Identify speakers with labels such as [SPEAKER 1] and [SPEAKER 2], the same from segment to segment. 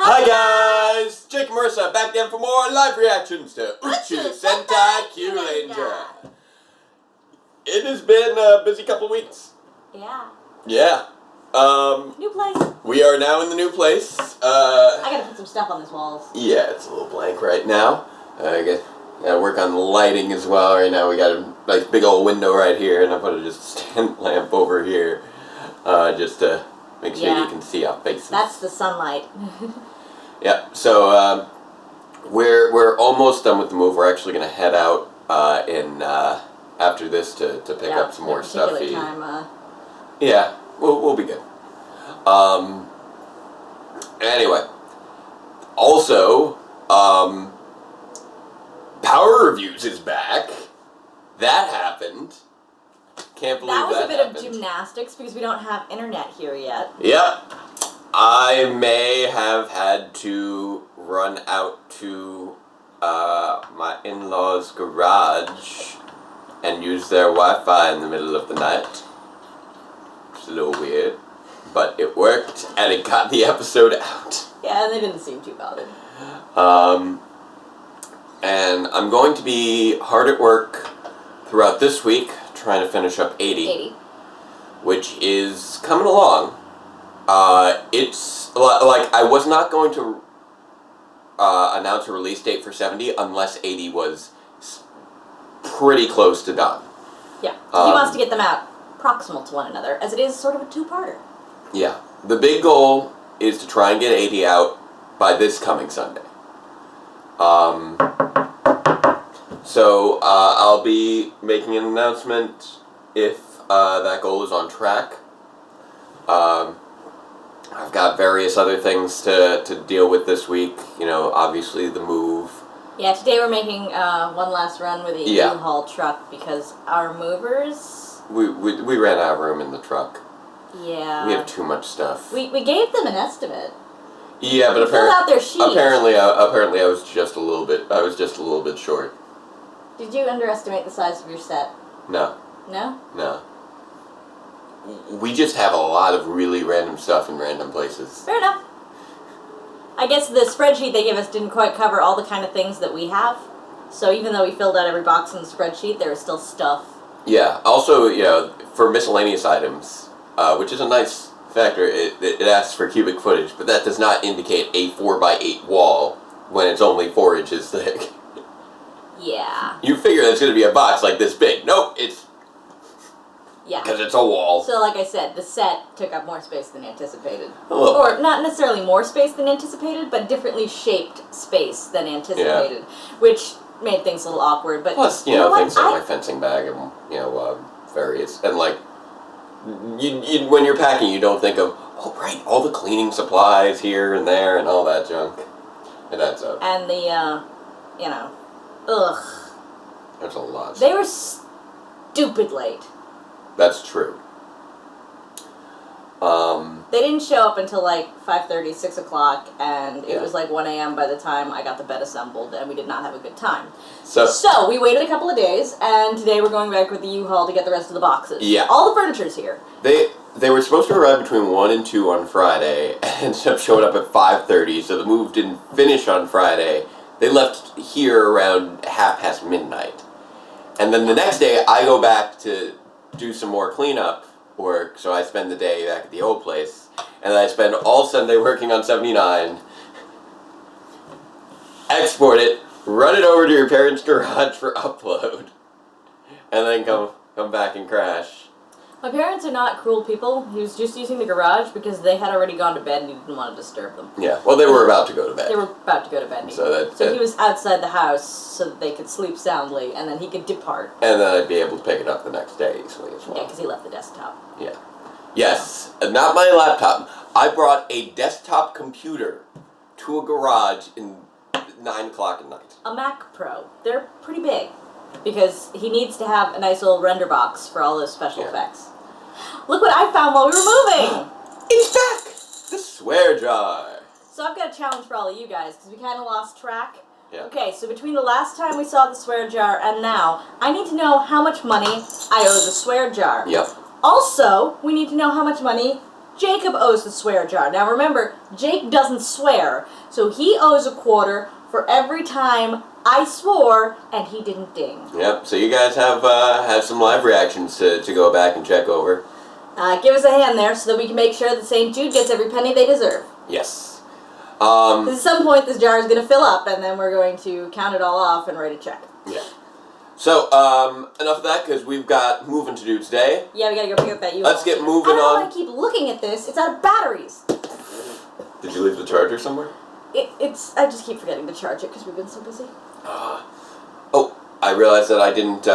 [SPEAKER 1] Hi guys! Jake and Marisa back again for more live reactions to Uchu Sentai Kyuranger. It has been a busy couple weeks.
[SPEAKER 2] Yeah.
[SPEAKER 1] Yeah.
[SPEAKER 2] New place.
[SPEAKER 1] We are now in the new place.
[SPEAKER 2] I gotta put some stuff on these walls.
[SPEAKER 1] Yeah, it's a little blank right now. I gotta work on the lighting as well. Right now we got a nice big old window right here, and I put just a stand lamp over here, just to make sure you can see our faces.
[SPEAKER 2] That's the sunlight.
[SPEAKER 1] Yeah, so we're almost done with the move. We're actually gonna head out after this to pick up some more stuff. Yeah, we'll be good. Anyway, also, Power Reviews is back. That happened. Can't believe that happened.
[SPEAKER 2] That was a bit of gymnastics because we don't have internet here yet.
[SPEAKER 1] Yep. I may have had to run out to my in-laws' garage and use their Wi-Fi in the middle of the night. It's a little weird, but it worked and it got the episode out.
[SPEAKER 2] Yeah, and they didn't seem too bothered.
[SPEAKER 1] And I'm going to be hard at work throughout this week trying to finish up 80. Which is coming along. It's like I was not going to announce a release date for 70 unless 80 was pretty close to done.
[SPEAKER 2] Yeah, he wants to get them out proximal to one another, as it is sort of a two-parter.
[SPEAKER 1] Yeah, the big goal is to try and get 80 out by this coming Sunday. So I'll be making an announcement if that goal is on track. I've got various other things to deal with this week. You know, obviously the move.
[SPEAKER 2] Yeah, today we're making one last run with a U-Haul truck because our movers...
[SPEAKER 1] We ran out of room in the truck.
[SPEAKER 2] Yeah.
[SPEAKER 1] We have too much stuff.
[SPEAKER 2] We gave them an estimate.
[SPEAKER 1] Yeah, but
[SPEAKER 2] filled out their sheet.
[SPEAKER 1] apparently I was just a little bit short.
[SPEAKER 2] Did you underestimate the size of your set?
[SPEAKER 1] No.
[SPEAKER 2] No?
[SPEAKER 1] No. We just have a lot of really random stuff in random places.
[SPEAKER 2] Fair enough. I guess the spreadsheet they gave us didn't quite cover all the kind of things that we have. So even though we filled out every box in the spreadsheet, there was still stuff. Yeah.
[SPEAKER 1] Also, you know, for miscellaneous items, which is a nice factor, it asks for cubic footage, but that does not indicate a 4x8 wall when it's only 4 inches thick.
[SPEAKER 2] Yeah.
[SPEAKER 1] You figure that's going to be a box like this big. Nope, it's...
[SPEAKER 2] Yeah.
[SPEAKER 1] Because it's a wall.
[SPEAKER 2] So, like I said, the set took up more space than anticipated.
[SPEAKER 1] Or
[SPEAKER 2] not necessarily more space than anticipated, but differently shaped space than anticipated. Yeah. Which made things a little awkward, but...
[SPEAKER 1] Plus, you know things like my fencing bag and, you know, various... And, like, you when you're packing, you don't think of, oh, right, all the cleaning supplies here and there and all that junk. It adds up.
[SPEAKER 2] And the, you know, ugh.
[SPEAKER 1] There's a lot.
[SPEAKER 2] They were stupid late.
[SPEAKER 1] That's true.
[SPEAKER 2] They didn't show up until like 5:30, 6 o'clock, and it was like 1 a.m. by the time I got the bed assembled, and we did not have a good time. So we waited a couple of days, and today we're going back with the U-Haul to get the rest of the boxes. Yeah. All the furniture's here.
[SPEAKER 1] They were supposed to arrive between 1 and 2 on Friday, and ended up showing up at 5:30, so the move didn't finish on Friday. They left here around midnight. And then the next day, I go back to do some more cleanup work, so I spend the day back at the old place, and then I spend all Sunday working on 79, export it, run it over to your parents' garage for upload, and then come back and crash.
[SPEAKER 2] My parents are not cruel people. He was just using the garage because they had already gone to bed and he didn't want to disturb them.
[SPEAKER 1] Yeah, well, they were about to go to bed.
[SPEAKER 2] They were about to go to bed. So he was outside the house so that they could sleep soundly, and then he could depart.
[SPEAKER 1] And then I'd be able to pick it up the next day easily as well.
[SPEAKER 2] Yeah, because he left the desktop.
[SPEAKER 1] Yeah. Yes, not my laptop. I brought a desktop computer to a garage in 9 o'clock at night.
[SPEAKER 2] A Mac Pro. They're pretty big because he needs to have a nice little render box for all those special effects. Look what I found while we were moving!
[SPEAKER 1] It's back! The swear jar.
[SPEAKER 2] So I've got a challenge for all of you guys because we kind of lost track.
[SPEAKER 1] Yeah.
[SPEAKER 2] Okay, so between the last time we saw the swear jar and now, I need to know how much money I owe the swear jar.
[SPEAKER 1] Yep.
[SPEAKER 2] Also, we need to know how much money Jacob owes the swear jar. Now remember, Jake doesn't swear, so he owes a quarter for every time I swore and he didn't ding.
[SPEAKER 1] Yep, so you guys have some live reactions to go back and check over.
[SPEAKER 2] Give us a hand there so that we can make sure that St. Jude gets every penny they deserve.
[SPEAKER 1] Yes.
[SPEAKER 2] At some point this jar is going to fill up and then we're going to count it all off and write a check.
[SPEAKER 1] Yeah. So, enough of that, because we've got moving to do today.
[SPEAKER 2] Yeah, we gotta go pick up that U-Haul.
[SPEAKER 1] Let's get moving on.
[SPEAKER 2] I don't want to keep looking at this. It's out of batteries.
[SPEAKER 1] Did you leave the charger somewhere?
[SPEAKER 2] I just keep forgetting to charge it because we've been so busy.
[SPEAKER 1] Oh, I realized that I didn't,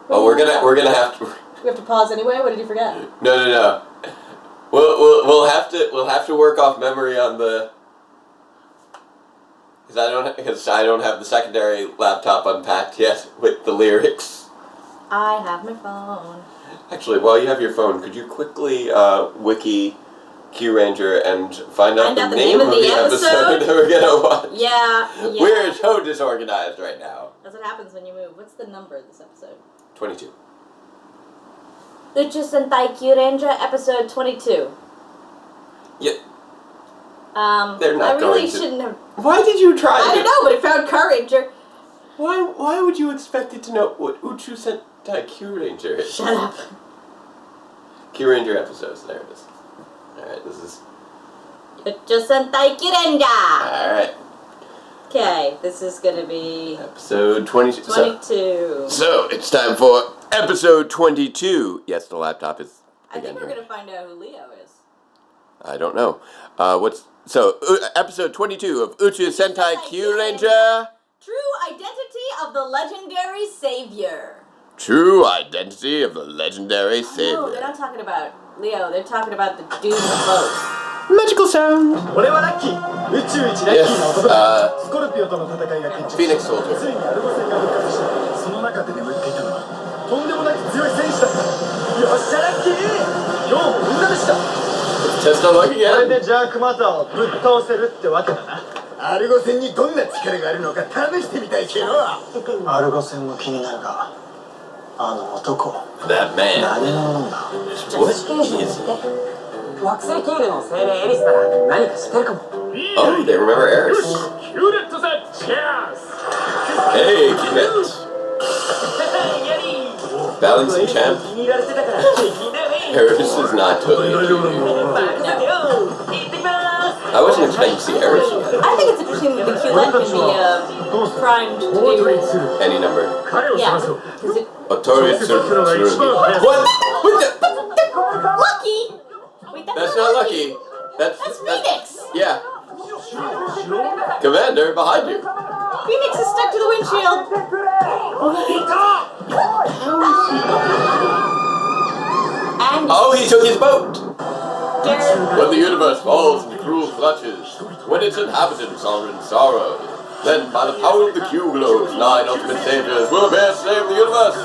[SPEAKER 1] we're gonna have to...
[SPEAKER 2] We have to pause anyway? What did you forget?
[SPEAKER 1] No. We'll have to work off memory on the... Because I don't have the secondary laptop unpacked yet with the lyrics.
[SPEAKER 2] I have my phone.
[SPEAKER 1] Actually, while you have your phone, could you quickly wiki Kyuranger and find out the name of the episode that we're gonna watch?
[SPEAKER 2] Yeah.
[SPEAKER 1] We're so disorganized right now.
[SPEAKER 2] That's what happens when you move. What's the number of this episode?
[SPEAKER 1] 22.
[SPEAKER 2] Uchu Sentai Kyuranger, episode 22.
[SPEAKER 1] Yeah. They're not
[SPEAKER 2] I really
[SPEAKER 1] going to...
[SPEAKER 2] shouldn't have...
[SPEAKER 1] Why did you try
[SPEAKER 2] I don't know, but it found courage.
[SPEAKER 1] Why would you expect it to know what Uchu Sentai Kyuranger is?
[SPEAKER 2] Shut up.
[SPEAKER 1] Kyuranger episodes, there it is. Alright, this is...
[SPEAKER 2] Uchu Sentai Kyuranger!
[SPEAKER 1] Alright.
[SPEAKER 2] Okay, this is gonna be...
[SPEAKER 1] Episode 22.
[SPEAKER 2] 22.
[SPEAKER 1] So, it's time for episode 22. Yes, the laptop is...
[SPEAKER 2] I think we're gonna find out who Leo is.
[SPEAKER 1] I don't know. Episode 22 of Uchu Sentai Kyuranger.
[SPEAKER 2] True Identity of the Legendary Savior.
[SPEAKER 1] True Identity of the Legendary Savior.
[SPEAKER 2] No, they're not talking about Leo. They're talking about the dude in the boat.
[SPEAKER 1] Magical sound. Yes, Phoenix Soldier. Test our luck again. That man. What is he? Oh, they remember Eris. Hey, Kimet. Balancing champ. Eris is not totally I wasn't expecting to see Eris yet.
[SPEAKER 2] I think it's interesting that the Q-Let can be primed to do
[SPEAKER 1] any number.
[SPEAKER 2] Yeah.
[SPEAKER 1] What?
[SPEAKER 2] Lucky! Wait,
[SPEAKER 1] that's not Lucky. That's
[SPEAKER 2] Phoenix!
[SPEAKER 1] Yeah. Commander, behind you.
[SPEAKER 2] Phoenix is stuck to the windshield.
[SPEAKER 1] Oh, he took his boat.
[SPEAKER 2] Garrett.
[SPEAKER 1] When the universe falls into cruel clutches, when its inhabitants are in sorrow, then by the power of the Q-Globes, 9 ultimate saviors will appear to save the universe.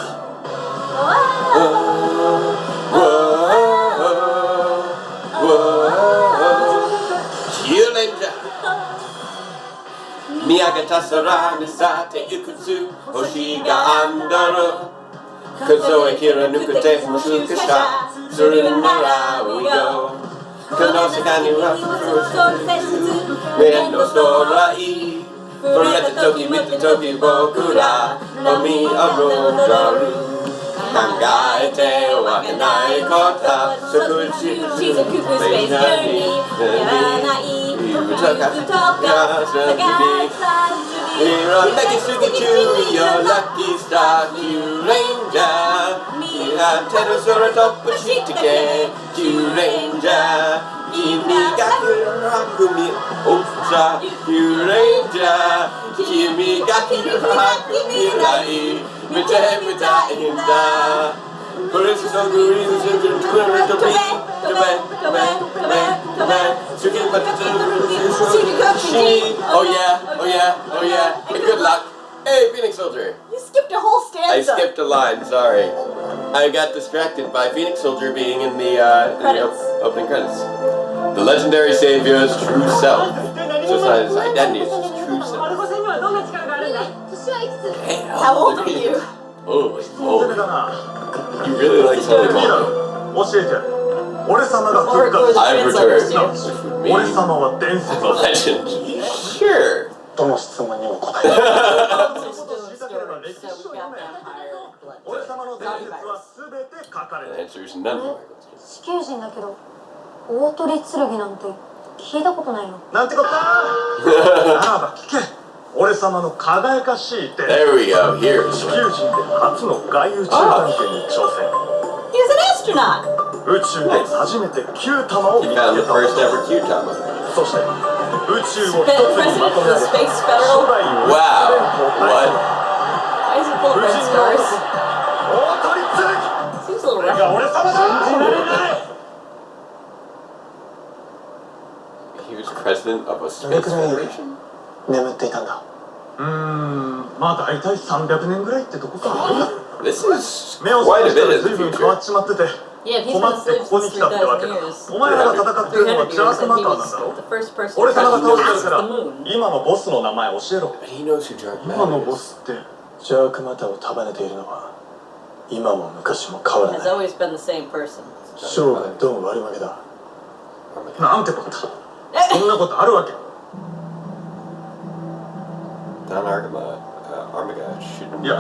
[SPEAKER 1] Kyuranger. Miyagata sara nisate ikutsu, hoshi ga andaru. Kazoe kira nukute mushukasha, surunara we go. Konosaka ni rafu no storai. Forget the toki mitatoki bokura, omi arojaru. Kangaete wakanai kota, Shizukuku space journey, Yaranai, Futoka, Sagasa, Mira Megasugi to your lucky star, Kyuranger. Mira Terosora Topa Shitake, Kyuranger. Kimi ga Kyurakumi Ocha, Kyuranger. Kimi ga Kyurakumi Rai, Mita Inda. For instance, no good reason to clear to be. Oh yeah. Hey, good luck. Hey, Phoenix Soldier.
[SPEAKER 2] You skipped a whole stanza.
[SPEAKER 1] I skipped a line, sorry. I got distracted by Phoenix Soldier being in the opening credits. The legendary savior's true self. So it's not his identity, it's his true self. Hey,
[SPEAKER 2] how old are you?
[SPEAKER 1] Holy moly. You really like Holy Moly.
[SPEAKER 2] Or the
[SPEAKER 1] I've
[SPEAKER 2] translators
[SPEAKER 1] returned.
[SPEAKER 2] too.
[SPEAKER 1] Which would mean the legend. Sure.
[SPEAKER 3] どの質問にも答える
[SPEAKER 2] Also still in storage, so we've got vampire blood.
[SPEAKER 4] 俺様の伝
[SPEAKER 2] Zombie
[SPEAKER 4] 説は
[SPEAKER 2] virus.
[SPEAKER 4] 全て書かれ
[SPEAKER 1] The
[SPEAKER 4] ている
[SPEAKER 1] answer is none of my questions.
[SPEAKER 5] 地球人だけど大鳥剣なんて聞いたことないの。
[SPEAKER 4] なんてこったならば聞け俺様の輝かしい手
[SPEAKER 1] There we go. Here's
[SPEAKER 4] 地
[SPEAKER 1] one.
[SPEAKER 4] 球人で初の外宇宙探検に挑戦
[SPEAKER 2] He's an astronaut!
[SPEAKER 4] 宇宙で初めてQ玉を
[SPEAKER 1] He
[SPEAKER 4] 見つ
[SPEAKER 1] found
[SPEAKER 4] け
[SPEAKER 1] the
[SPEAKER 4] た
[SPEAKER 1] first ever Q-Tama.
[SPEAKER 4] そして宇宙を一つにま
[SPEAKER 2] President
[SPEAKER 4] と
[SPEAKER 2] of
[SPEAKER 4] め
[SPEAKER 2] the
[SPEAKER 4] 上げ
[SPEAKER 2] Space
[SPEAKER 4] 初
[SPEAKER 2] Federal?
[SPEAKER 4] 代
[SPEAKER 1] Wow. What?
[SPEAKER 2] Why is it full of
[SPEAKER 4] 無
[SPEAKER 2] red
[SPEAKER 4] 人の
[SPEAKER 2] stars?
[SPEAKER 4] 大鳥剣
[SPEAKER 2] Seems a little
[SPEAKER 4] これ
[SPEAKER 2] rough.
[SPEAKER 4] が俺様だ
[SPEAKER 1] He was president of a
[SPEAKER 3] どれ
[SPEAKER 1] space
[SPEAKER 3] くらい
[SPEAKER 1] federation?
[SPEAKER 3] 眠っていたんだ
[SPEAKER 4] まあ大体300年ぐらいってとこか
[SPEAKER 1] This is
[SPEAKER 4] 目を
[SPEAKER 1] quite
[SPEAKER 4] 覚
[SPEAKER 1] a
[SPEAKER 4] まし
[SPEAKER 1] bit
[SPEAKER 4] たら
[SPEAKER 1] in
[SPEAKER 4] 随
[SPEAKER 1] the
[SPEAKER 4] 分変わ
[SPEAKER 1] future.
[SPEAKER 4] っちまってて
[SPEAKER 2] Yeah, if he's
[SPEAKER 4] 困
[SPEAKER 2] been
[SPEAKER 4] ってこ
[SPEAKER 2] asleep
[SPEAKER 4] こに
[SPEAKER 2] since
[SPEAKER 4] 来たってわけ
[SPEAKER 2] 3,000
[SPEAKER 4] だ
[SPEAKER 2] years.
[SPEAKER 4] お前らが戦ってるのは
[SPEAKER 2] 300
[SPEAKER 4] ジャー
[SPEAKER 2] years,
[SPEAKER 4] ク
[SPEAKER 2] and
[SPEAKER 4] マ
[SPEAKER 2] he
[SPEAKER 4] ターなん
[SPEAKER 2] was
[SPEAKER 4] だろ
[SPEAKER 2] the first person
[SPEAKER 4] 俺
[SPEAKER 2] to
[SPEAKER 4] 様が倒してる
[SPEAKER 2] pass
[SPEAKER 4] から
[SPEAKER 2] the moon.
[SPEAKER 4] 今のボスの名前教えろ
[SPEAKER 1] But he knows who Dark
[SPEAKER 4] 今の
[SPEAKER 1] Matter
[SPEAKER 4] ボ
[SPEAKER 1] is.
[SPEAKER 4] スって
[SPEAKER 3] ジャークマターを束ねているのは今も昔も変わら
[SPEAKER 2] Has
[SPEAKER 3] ない
[SPEAKER 2] alwais been the same person.
[SPEAKER 3] 将軍ドン割り負けだ
[SPEAKER 1] Armageddon.
[SPEAKER 4] なんてことそんなことあるわけ
[SPEAKER 1] Don Armageddon should
[SPEAKER 4] いや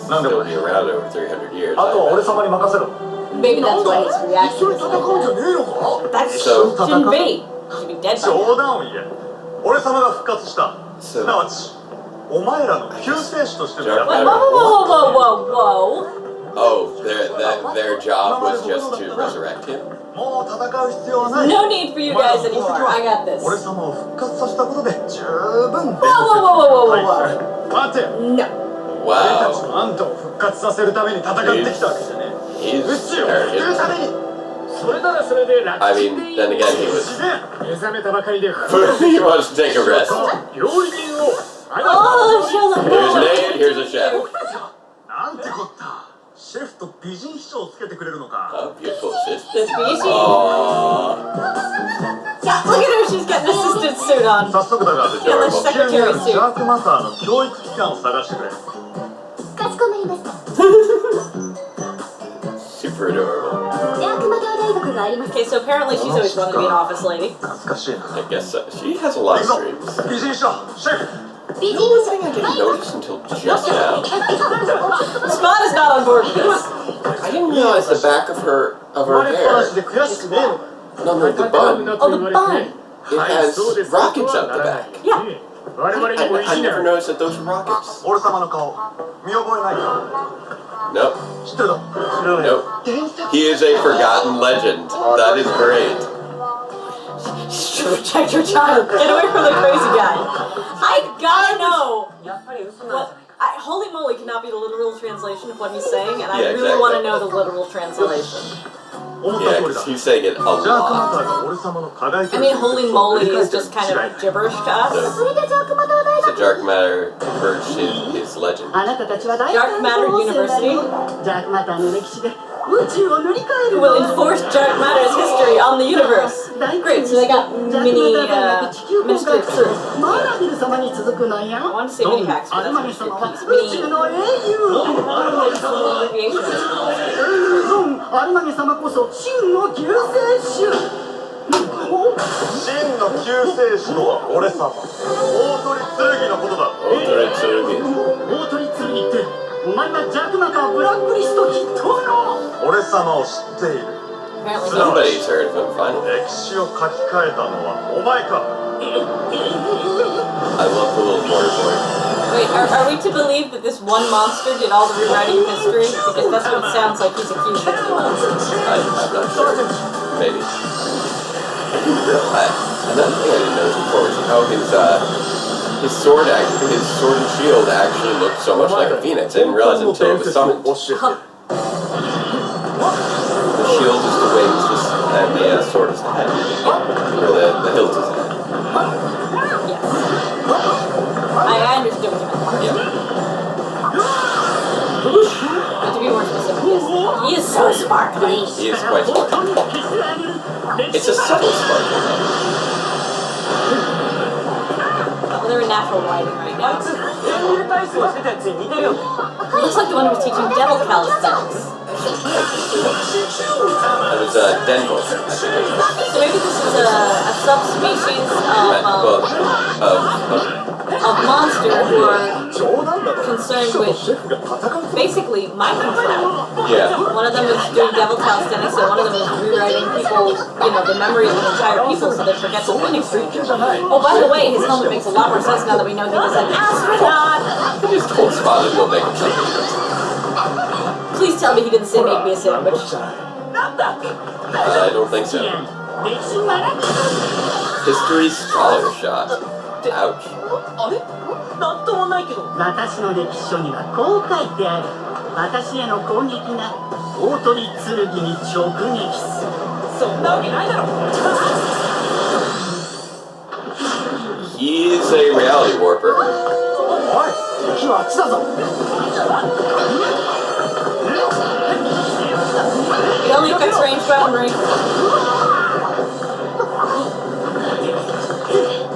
[SPEAKER 4] なんでも
[SPEAKER 1] still
[SPEAKER 4] な
[SPEAKER 1] be
[SPEAKER 4] い
[SPEAKER 1] around over 300 years.
[SPEAKER 4] あとは
[SPEAKER 1] I
[SPEAKER 4] 俺
[SPEAKER 1] bet.
[SPEAKER 4] 様に任せろ
[SPEAKER 2] Maybe that's why his
[SPEAKER 4] 一
[SPEAKER 2] reaction
[SPEAKER 4] 緒に
[SPEAKER 2] is
[SPEAKER 4] 戦
[SPEAKER 2] like
[SPEAKER 4] うんじゃ
[SPEAKER 2] that.
[SPEAKER 4] ねえのか
[SPEAKER 2] That
[SPEAKER 1] So-
[SPEAKER 2] shouldn't be. He should be dead by now.
[SPEAKER 4] 冗談を言え俺様が復活したす
[SPEAKER 1] So-
[SPEAKER 4] なわちお前らの救世主としての役
[SPEAKER 2] Wait,
[SPEAKER 4] 割
[SPEAKER 2] whoa,
[SPEAKER 4] は
[SPEAKER 2] whoa, whoa, whoa, whoa,
[SPEAKER 1] Oh, their job was just to resurrect him?
[SPEAKER 4] もう戦う必要はな
[SPEAKER 2] whoa.
[SPEAKER 4] い
[SPEAKER 2] No need for you guys anymore. I got this.
[SPEAKER 4] 俺様を復活させたことで十分
[SPEAKER 2] Whoa, whoa, whoa, whoa, whoa, whoa,
[SPEAKER 4] はい
[SPEAKER 2] whoa.
[SPEAKER 4] 待て
[SPEAKER 2] No.
[SPEAKER 4] 俺たち
[SPEAKER 1] Wow.
[SPEAKER 4] はあんたを復活させるために戦ってきたわけじゃねえ
[SPEAKER 1] He's
[SPEAKER 4] 宇宙を救うため
[SPEAKER 1] arrogant.
[SPEAKER 4] にそれならそれで楽
[SPEAKER 1] I
[SPEAKER 4] ちん
[SPEAKER 1] mean,
[SPEAKER 4] でいい
[SPEAKER 1] then again, he was.
[SPEAKER 4] 目覚めたばかりで
[SPEAKER 1] He wants to take a rest.
[SPEAKER 4] 料理人を
[SPEAKER 2] Oh, show them
[SPEAKER 1] Here's an
[SPEAKER 2] more.
[SPEAKER 1] aide, here's a chef.
[SPEAKER 4] なんてこったシェフと美人秘書をつけてくれるのか
[SPEAKER 1] Oh, beautiful
[SPEAKER 2] The
[SPEAKER 1] assistant.
[SPEAKER 2] species.
[SPEAKER 1] Aww.
[SPEAKER 2] Yeah, look at her. She's got an assistant suit on.
[SPEAKER 4] 早速だが
[SPEAKER 1] That's
[SPEAKER 2] いや
[SPEAKER 1] adorable.
[SPEAKER 4] 地球にある
[SPEAKER 2] Secretary
[SPEAKER 4] ジ
[SPEAKER 2] suit.
[SPEAKER 4] ャークマターの教育機関を探してくれ
[SPEAKER 5] かしこまりました。
[SPEAKER 1] Super adorable.
[SPEAKER 5] ジャークマター大学があります。
[SPEAKER 2] Okay, so apparently she's always wanted to be an office lady.
[SPEAKER 4] 懐かしいな
[SPEAKER 1] I guess so. She has a lot
[SPEAKER 4] 行
[SPEAKER 1] of
[SPEAKER 4] くぞ
[SPEAKER 1] dreams.
[SPEAKER 4] 美人秘書シェフ
[SPEAKER 5] 美人
[SPEAKER 1] One thing I didn't notice until just now.
[SPEAKER 2] Spot is not on board with this.
[SPEAKER 1] I didn't realize the back of her
[SPEAKER 4] 生まれっぱなし
[SPEAKER 1] hair.
[SPEAKER 4] で悔しくねえのか
[SPEAKER 1] No, no, the bun.
[SPEAKER 2] Oh, the bun.
[SPEAKER 1] It has rockets out the back.
[SPEAKER 2] Yeah.
[SPEAKER 1] I never noticed that those were rockets.
[SPEAKER 4] 俺様の顔見覚えないか
[SPEAKER 1] Nope.
[SPEAKER 4] 知ってるぞ
[SPEAKER 1] Nope. He is a forgotten legend. That is great.
[SPEAKER 2] She's trying to protect her child. Get away from the crazy guy. I gotta know. What? Holy moly cannot be the literal translation of what he's saying, and I
[SPEAKER 1] Yeah,
[SPEAKER 2] really
[SPEAKER 1] exactly.
[SPEAKER 2] want to know the literal translation.
[SPEAKER 4] 思った
[SPEAKER 1] Yeah,
[SPEAKER 4] 通りだ
[SPEAKER 1] because he's saying it a
[SPEAKER 4] ジャークマ
[SPEAKER 1] lot.
[SPEAKER 4] ターが俺様の課題
[SPEAKER 2] I mean, holy moly is just kind of gibberish to us.
[SPEAKER 5] それでジャークマター大
[SPEAKER 1] So
[SPEAKER 5] 学。
[SPEAKER 1] Dark Matter purged his legend.
[SPEAKER 6] あなたたちは大
[SPEAKER 2] Dark Matter University
[SPEAKER 6] ジャークマターの歴史で宇宙を塗り替える
[SPEAKER 2] will enforce Dark Matter's history on the universe. Great, so they got mini Ministry of Truth.
[SPEAKER 6] マーラビル様に続くのよ
[SPEAKER 2] I want to say mini packs,
[SPEAKER 6] ア
[SPEAKER 2] but
[SPEAKER 6] ル
[SPEAKER 2] that's
[SPEAKER 6] マ
[SPEAKER 2] not
[SPEAKER 6] ゲ
[SPEAKER 2] true.
[SPEAKER 6] 様は
[SPEAKER 2] Mini
[SPEAKER 6] 宇宙の英雄
[SPEAKER 2] abbreviation.
[SPEAKER 6] アルマゲ様こそ真の救世主
[SPEAKER 4] 真の救世主とは俺様大鳥剣のことだ
[SPEAKER 1] Oh, Doreen Tsurugi.
[SPEAKER 6] 大鳥剣ってお前はジャークマターブラックリスト筆頭の
[SPEAKER 4] 俺様を知っている
[SPEAKER 2] Apparently not.
[SPEAKER 1] Somebody's heard of him, finally.
[SPEAKER 4] 歴史を書き換えたのはお前か
[SPEAKER 1] I love the little border boy.
[SPEAKER 2] Wait, are we to believe that this one monster did all the rewriting of history? Because that's what it sounds like he's accused of doing.
[SPEAKER 1] I'm not sure. Maybe. Another thing I didn't notice before was how his sword and shield actually looked so much like a phoenix. I didn't realize it until it was summoned. The shield is the wings, and the sword is the head. Or the hilt is the head.
[SPEAKER 2] Yes. I understood what you meant.
[SPEAKER 1] Yeah.
[SPEAKER 2] But to be more specific, yes. He is so sparkly.
[SPEAKER 1] He is quite smart. It's a subtle sparkle.
[SPEAKER 2] Well, they're in natural lighting right now. He looks like the one who was teaching devil calisthenics.
[SPEAKER 1] That was Denver.
[SPEAKER 2] So maybe this is a subspecies of monster who are concerned with basically mind control.
[SPEAKER 1] Yeah.
[SPEAKER 2] One of them is doing devil calisthenics, and one of them is rewriting people, the memory of an entire people so they forget the thing stranger. Oh, by the way, his helmet makes a lot more sense now that we know he was an astronaut.
[SPEAKER 1] I just told Spotted we'll make him something.
[SPEAKER 2] Please tell me he didn't say make me a sandwich.
[SPEAKER 1] I don't think so. History scholar shot. Ouch.
[SPEAKER 6] 私の歴史書にはこう書いてある。私への攻撃が大鳥剣に直撃する。そんなわけないだろ。
[SPEAKER 1] He's a reality warper.
[SPEAKER 3] おい、敵はあっちだぞ。
[SPEAKER 2] It only affects ranged weaponry.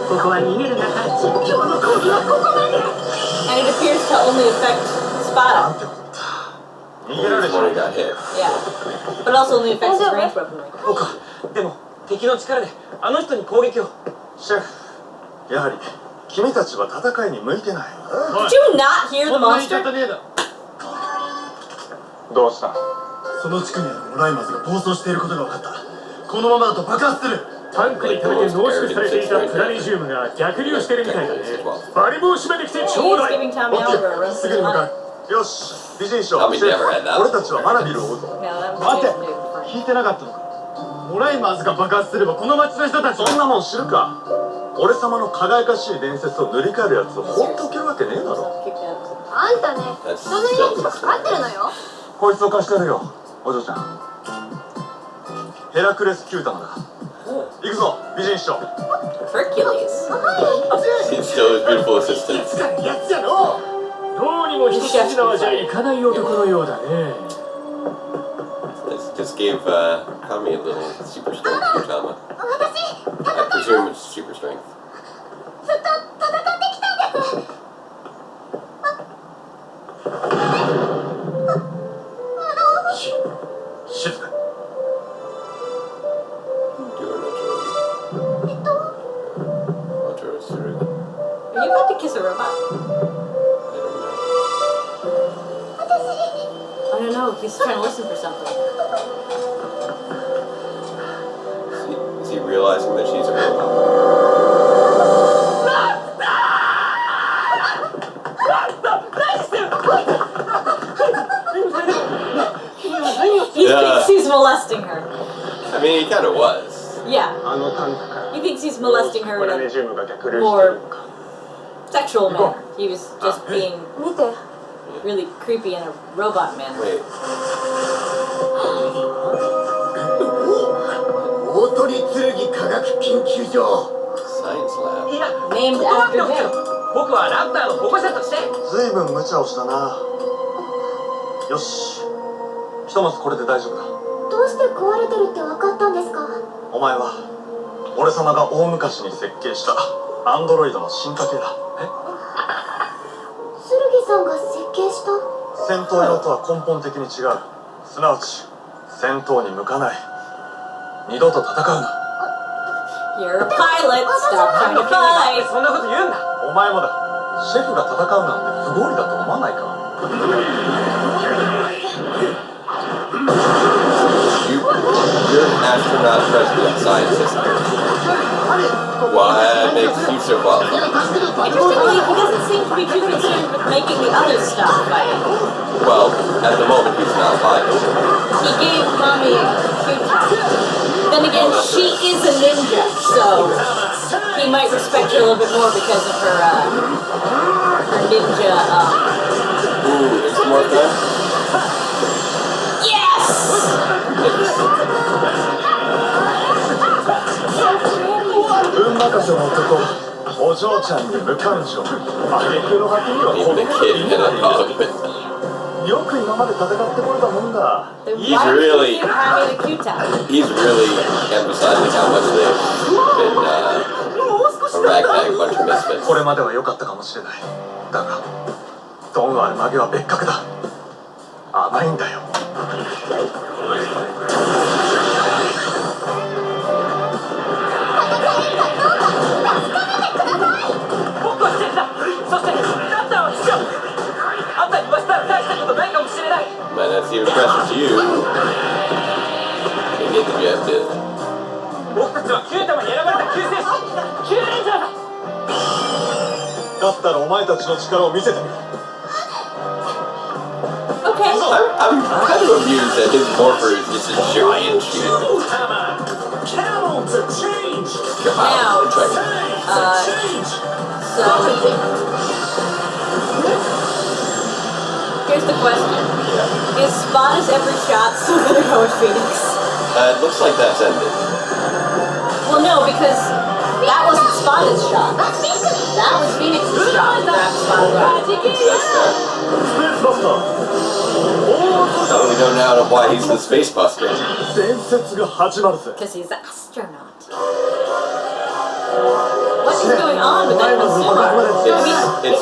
[SPEAKER 6] ここは逃げるなか。実況の攻撃はここまで。
[SPEAKER 2] And it appears to only affect Spada.
[SPEAKER 1] He's the one who got hit.
[SPEAKER 2] Yeah. But it also only affects his ranged weaponry.
[SPEAKER 4] そうか。でも敵の力であの人に攻撃を。
[SPEAKER 3] シェフ、やはり君たちは戦いに向いてない。
[SPEAKER 2] Did you not hear the monster?
[SPEAKER 3] どうした？
[SPEAKER 4] その地区にあるオライマズが暴走していることが分かった。このままだと爆発する。タンクに溜めて濃縮されていたプラネジウムが逆流してるみたいだね。バリブを閉めてきてちょうだい。
[SPEAKER 2] He's giving Tommy Oliver a run
[SPEAKER 3] す
[SPEAKER 2] for
[SPEAKER 3] ぐ
[SPEAKER 2] his
[SPEAKER 3] に向か
[SPEAKER 2] money.
[SPEAKER 3] う。よし、美人賞。
[SPEAKER 1] Tommy never had that.
[SPEAKER 3] 俺たちはマナビルを追うぞ。
[SPEAKER 2] No, that was
[SPEAKER 3] 待て
[SPEAKER 2] Jason Dude.
[SPEAKER 4] 聞いてなかったのか。オライマーズが爆発すればこの町の人たち
[SPEAKER 3] そんなもん知るか。俺様の輝かしい伝説を塗り替えるやつを放っておけるわけねえだろ。
[SPEAKER 5] あんたね、人の命とかかってるのよ。
[SPEAKER 3] こいつを貸してるよ、お嬢ちゃん。ヘラクレス・キュータマだ。行くぞ、美人師匠。
[SPEAKER 2] Hercules.
[SPEAKER 1] He's still his beautiful assistant.
[SPEAKER 4] やつじゃの。どうにも一筋縄じゃいかない男のようだね。
[SPEAKER 1] Just gave Tommy a little super strength Futama. I presume it's super strength.
[SPEAKER 5] ずっと戦ってきたんです。
[SPEAKER 3] 静かに。
[SPEAKER 2] Are you about to kiss a robot? I don't know. He's trying to listen for something.
[SPEAKER 1] Is he realizing that she's a robot?
[SPEAKER 2] He thinks he's molesting her.
[SPEAKER 1] I mean, he kind of was.
[SPEAKER 2] Yeah.
[SPEAKER 3] あのタンクから
[SPEAKER 2] He thinks he's molesting her
[SPEAKER 3] プ
[SPEAKER 2] in
[SPEAKER 3] ラネ
[SPEAKER 2] a
[SPEAKER 3] ジウムが逆流してい
[SPEAKER 2] more
[SPEAKER 3] るのか。
[SPEAKER 2] sexual manner. He was just being
[SPEAKER 5] 見て、
[SPEAKER 2] really creepy in a robot manner.
[SPEAKER 1] Wait.
[SPEAKER 4] 大鳥剣科学研究所。
[SPEAKER 1] Science lab.
[SPEAKER 4] いや、
[SPEAKER 2] Named after him.
[SPEAKER 4] 僕はラプターの保護者として。
[SPEAKER 3] ずいぶん無茶をしたな。よし、ひとまずこれで大丈夫だ。
[SPEAKER 5] どうして壊れてるって分かったんですか？
[SPEAKER 3] お前は俺様が大昔に設計したアンドロイドの進化系だ。
[SPEAKER 5] 剣さんが設計した？
[SPEAKER 3] 戦闘用とは根本的に違う。すなわち戦闘に向かない。二度と戦うな。
[SPEAKER 2] You're a pilot. Stop trying to fight.
[SPEAKER 4] そんなこと言うんだ。
[SPEAKER 3] お前もだ。シェフが戦うなんて不合理だと思わないか。
[SPEAKER 1] You're an astronaut president scientist. What makes you so qualified?
[SPEAKER 2] Interestingly, he doesn't seem to be too concerned with making the others stop fighting.
[SPEAKER 1] Well, at the moment he's not fighting.
[SPEAKER 2] He gave Mommy a cute time. Then again, she is a ninja, so he might respect her a little bit more because of her ninja.
[SPEAKER 1] Ooh, there's some more time?
[SPEAKER 2] Yes!
[SPEAKER 3] 運任せの男、お嬢ちゃんに無感情。挙句の果てには
[SPEAKER 1] Even a kid in a dog.
[SPEAKER 3] よく今まで戦ってこれたもんだ。
[SPEAKER 2] Then
[SPEAKER 1] He's
[SPEAKER 2] why would
[SPEAKER 1] really-
[SPEAKER 2] he give Mommy a cute time?
[SPEAKER 1] He's really emphasizing how much they've been a ragtag bunch of misfits.
[SPEAKER 3] これまでは良かったかもしれない。だが、ドン・アルマゲは別格だ。甘いんだよ。
[SPEAKER 1] Might not seem impressive to you. You get the objective.
[SPEAKER 4] 僕たちは9玉に選ばれた救世主キューレンジャーだ。
[SPEAKER 3] だったらお前たちの力を見せてみろ。
[SPEAKER 2] Okay.
[SPEAKER 1] I'm kind of amused that his morpher is just a giant shield.
[SPEAKER 4] Camel to change.
[SPEAKER 2] Now, so here's the question: is Spada's every shot still gonna go with Phoenix?
[SPEAKER 1] It looks like that's ended.
[SPEAKER 2] Well, no, because that wasn't Spada's shot. That was Phoenix's shot. That Spada got.
[SPEAKER 1] That's fair.
[SPEAKER 3] スペースバスター。
[SPEAKER 1] So we don't know why he's the Space Buster.
[SPEAKER 3] 伝説が始まるぜ。
[SPEAKER 2] Because he's an astronaut. What is going on with that consumer?
[SPEAKER 1] It's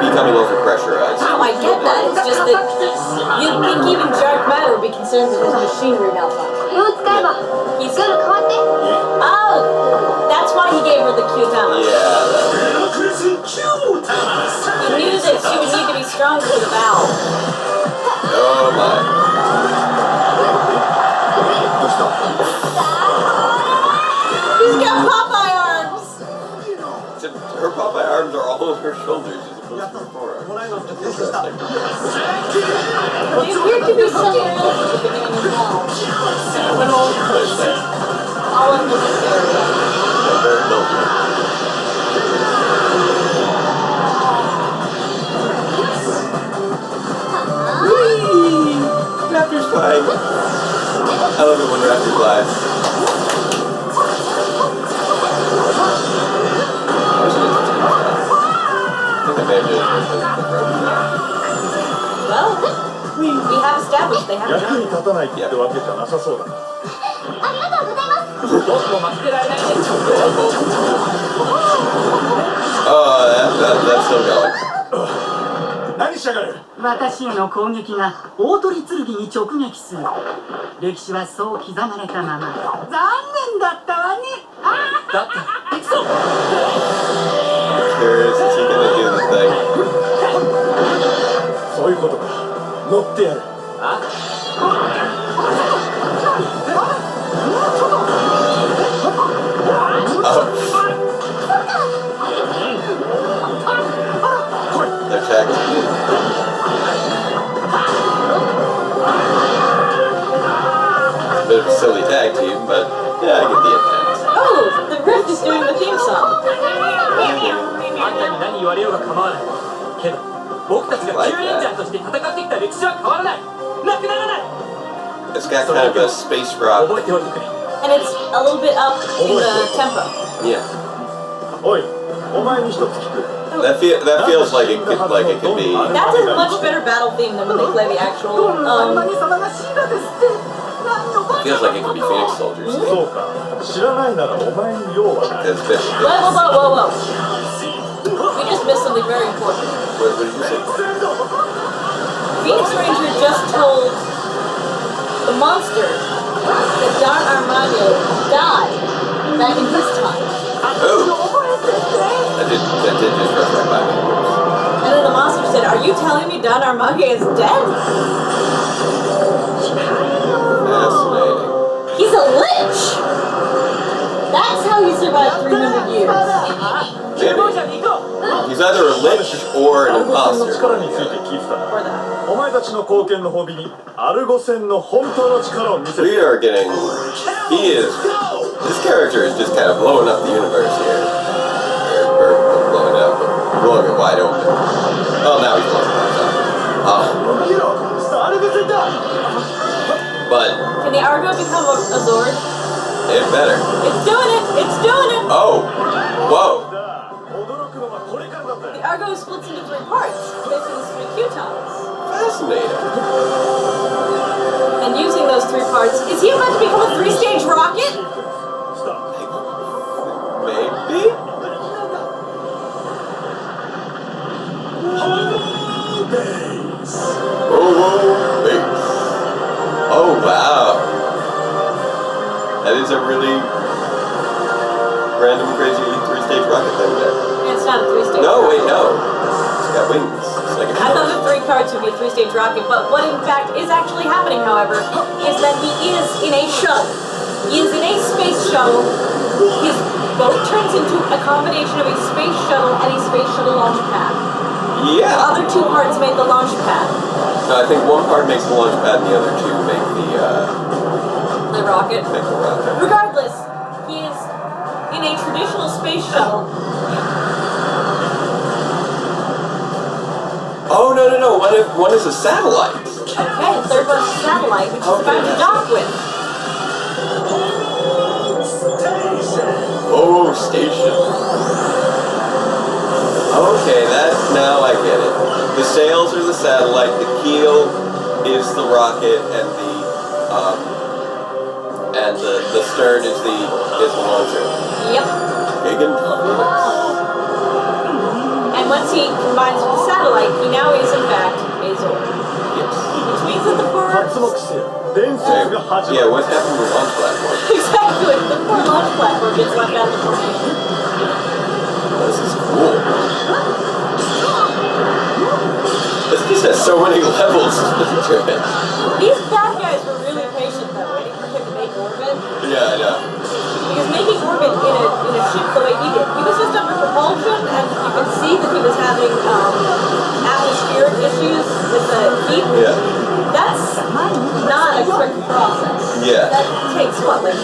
[SPEAKER 1] becoming overpressurized.
[SPEAKER 2] No, I get that. It's just that you'd think even dark matter would be concerned with his machinery malfunction.
[SPEAKER 5] を使えば
[SPEAKER 2] He's
[SPEAKER 5] ガル変わって
[SPEAKER 2] oh, that's why he gave her the Q-Tama.
[SPEAKER 1] Yeah.
[SPEAKER 2] He knew that she would need to be strong for the valve.
[SPEAKER 1] Oh my.
[SPEAKER 2] He's got Popeye arms.
[SPEAKER 1] Except her Popeye arms are all on her shoulders as opposed to her forearms. Interesting.
[SPEAKER 2] It appeared to be somewhere else at the beginning as well.
[SPEAKER 1] What's that?
[SPEAKER 2] All in this area.
[SPEAKER 1] Yeah, very noble. Whee! Raptor's flying. I love it when Raptor flies. I think I may have just the rope shot.
[SPEAKER 2] Well, we have established they have a
[SPEAKER 3] 役に
[SPEAKER 2] gun.
[SPEAKER 3] 立たないってわけじゃなさそうだな。
[SPEAKER 5] ありがとうございます
[SPEAKER 4] 僕も負けてられないね。
[SPEAKER 1] Oh, that's still going.
[SPEAKER 3] 何しやがる。
[SPEAKER 6] 私への攻撃が大鳥剣に直撃する。歴史はそう刻まれたまま。残念だったわね。
[SPEAKER 4] だって行くぞ。
[SPEAKER 1] Curious, is he gonna do the thing?
[SPEAKER 3] そういうことか。乗ってやる。
[SPEAKER 4] あ？
[SPEAKER 1] They're tag teaming. It's a bit of a silly tag team, but yeah, I get the intent.
[SPEAKER 2] Oh, the Rift is doing the theme song.
[SPEAKER 4] あんたに何言われようが構わない。けど僕たちがキューレンジャーとして戦ってきた歴史は変わらない。なくならない。
[SPEAKER 1] It's got kind of a space rock.
[SPEAKER 4] 覚えておいてくれ。
[SPEAKER 2] And it's a little bit up in the tempo.
[SPEAKER 1] Yeah.
[SPEAKER 3] おい、お前に一つ聞く。
[SPEAKER 1] That feels like it could be.
[SPEAKER 2] That's a much better battle theme than when they play the actual.
[SPEAKER 6] 何様が死んだですって。何を
[SPEAKER 1] Feels like it could be Phoenix Soldiers.
[SPEAKER 3] そうか。知らないならお前に用はない。
[SPEAKER 1] It's a bit.
[SPEAKER 2] Whoa. We just missed something very important.
[SPEAKER 1] What did you say?
[SPEAKER 2] Phoenix Ranger just told the monster that Don Armando died back in his time.
[SPEAKER 1] Oh. That did just rush right by me.
[SPEAKER 2] And then the monster said, "Are you telling me Don Armando is dead?
[SPEAKER 1] Fascinating.
[SPEAKER 2] He's a lich! That's how he survived 300 years."
[SPEAKER 1] Maybe. He's either a lich or an
[SPEAKER 3] アルゴ戦の
[SPEAKER 1] imposter.
[SPEAKER 3] 力について聞いてた。
[SPEAKER 2] Or that.
[SPEAKER 3] お前たちの貢献の褒美にアルゴ戦の本当の力を見せ
[SPEAKER 1] We
[SPEAKER 3] て。
[SPEAKER 1] are getting. He is. This character is just kind of blowing up the universe here. Or blowing it wide open. Oh, now he's blowing it up.
[SPEAKER 3] 見ろ、アルゴ戦だ。
[SPEAKER 1] But
[SPEAKER 2] Can the Argo become a Zord?
[SPEAKER 1] it better.
[SPEAKER 2] It's doing it! It's doing it!
[SPEAKER 1] Oh. Whoa.
[SPEAKER 3] 驚くのはこれからだ
[SPEAKER 2] The
[SPEAKER 3] ぜ。
[SPEAKER 2] Argo splits into 3 parts, basically 3 Q-Tons.
[SPEAKER 1] Fascinating.
[SPEAKER 2] And using those 3 parts, is he about to become a 3-stage rocket?
[SPEAKER 3] スタート。
[SPEAKER 1] Maybe. Oh, whoa, wait. really random, crazy three-stage rocket thing there.
[SPEAKER 2] It's not a three-stage
[SPEAKER 1] No,
[SPEAKER 2] rocket.
[SPEAKER 1] wait, no. It's got wings. It's like a
[SPEAKER 2] I thought the 3 parts would be a three-stage rocket, but what in fact is actually happening, however, is that he is in a shuttle. He is in a space shuttle. His boat turns into a combination of a space shuttle and a space shuttle launch pad.
[SPEAKER 1] Yeah.
[SPEAKER 2] The other 2 parts make the launch pad.
[SPEAKER 1] No, I think one part makes the launch pad and the other 2 make
[SPEAKER 2] The rocket.
[SPEAKER 1] make the rocket.
[SPEAKER 2] Regardless, he is in a traditional space shuttle.
[SPEAKER 1] Oh, no, no, no. One is a satellite.
[SPEAKER 2] Okay, the third one's a satellite, which is about to dock with.
[SPEAKER 1] Oh, station. Okay, now I get it. The sails are the satellite, the keel is the rocket, and the stern is the launcher.
[SPEAKER 2] Yep.
[SPEAKER 1] Gigan Felix.
[SPEAKER 2] And once he combines with the satellite, he now is in fact a Zord.
[SPEAKER 1] Yes.
[SPEAKER 2] Which means that the poor...
[SPEAKER 1] Yeah, what happened to the launch platform?
[SPEAKER 2] Exactly, the poor launch platform gets left out of the formation.
[SPEAKER 1] This is cool. This just has so many levels to it.
[SPEAKER 2] These bad guys were really patient though, waiting for him to make orbit.
[SPEAKER 1] Yeah, I know.
[SPEAKER 2] Because making orbit in a ship the way he did, he was just under propulsion, and you could see that he was having atmospheric issues with the heat.
[SPEAKER 1] Yeah.
[SPEAKER 2] That's not a quick process.
[SPEAKER 1] Yeah.
[SPEAKER 2] That takes what, like 20,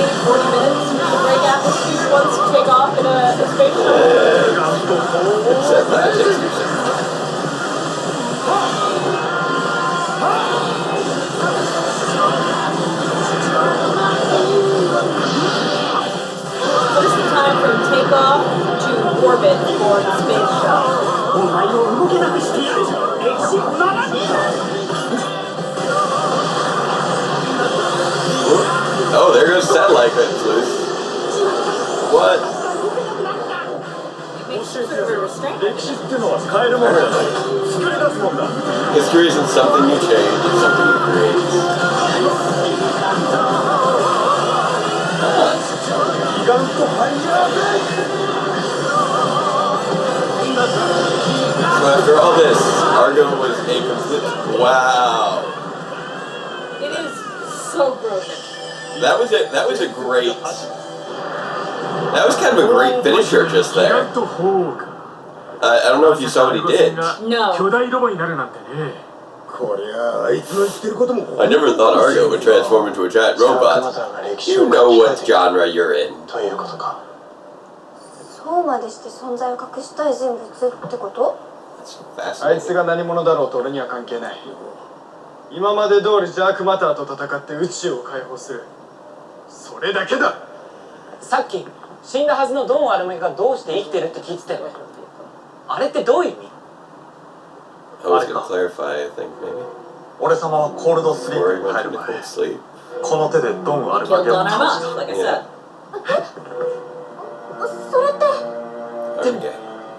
[SPEAKER 2] 40 minutes to break atmosphere once you take off in a space shuttle?
[SPEAKER 1] Except that takes you some.
[SPEAKER 2] What is the time from takeoff to orbit for the space shuttle?
[SPEAKER 1] Oh, there goes satellite that's loose. What?
[SPEAKER 2] It makes sort of a restraint.
[SPEAKER 1] History isn't something you change, it's something you create. So after all this, Argo was a complete... Wow.
[SPEAKER 2] It is so broken.
[SPEAKER 1] That was a great... That was kind of a great finisher just there. I don't know if you saw what he did.
[SPEAKER 2] No.
[SPEAKER 1] I never thought Argo would transform into a giant robot. You know what genre you're in.
[SPEAKER 5] そうまでして存在を隠したい人物ってこと？
[SPEAKER 1] That's
[SPEAKER 3] あいつ
[SPEAKER 1] fascinating.
[SPEAKER 3] が何者だろうと俺には関係ない。今まで通りジャークマターと戦って宇宙を解放する。それだけだ。
[SPEAKER 7] さっき死んだはずのドン・アルメがどうして生きてるって聞いてたよね。あれってどういう意味？
[SPEAKER 1] I was gonna clarify, I think, maybe.
[SPEAKER 3] 俺様はコールドスリー
[SPEAKER 1] Before
[SPEAKER 3] プ
[SPEAKER 1] he
[SPEAKER 3] に
[SPEAKER 1] went
[SPEAKER 3] 入る
[SPEAKER 1] into
[SPEAKER 3] 前
[SPEAKER 1] cold sleep.
[SPEAKER 3] この手でドン・アルマ
[SPEAKER 2] Killed
[SPEAKER 3] ゲを
[SPEAKER 2] on our
[SPEAKER 3] 倒し
[SPEAKER 2] mouth,
[SPEAKER 3] た。
[SPEAKER 2] like I
[SPEAKER 1] Yeah.
[SPEAKER 2] said.
[SPEAKER 5] それって
[SPEAKER 1] Okay.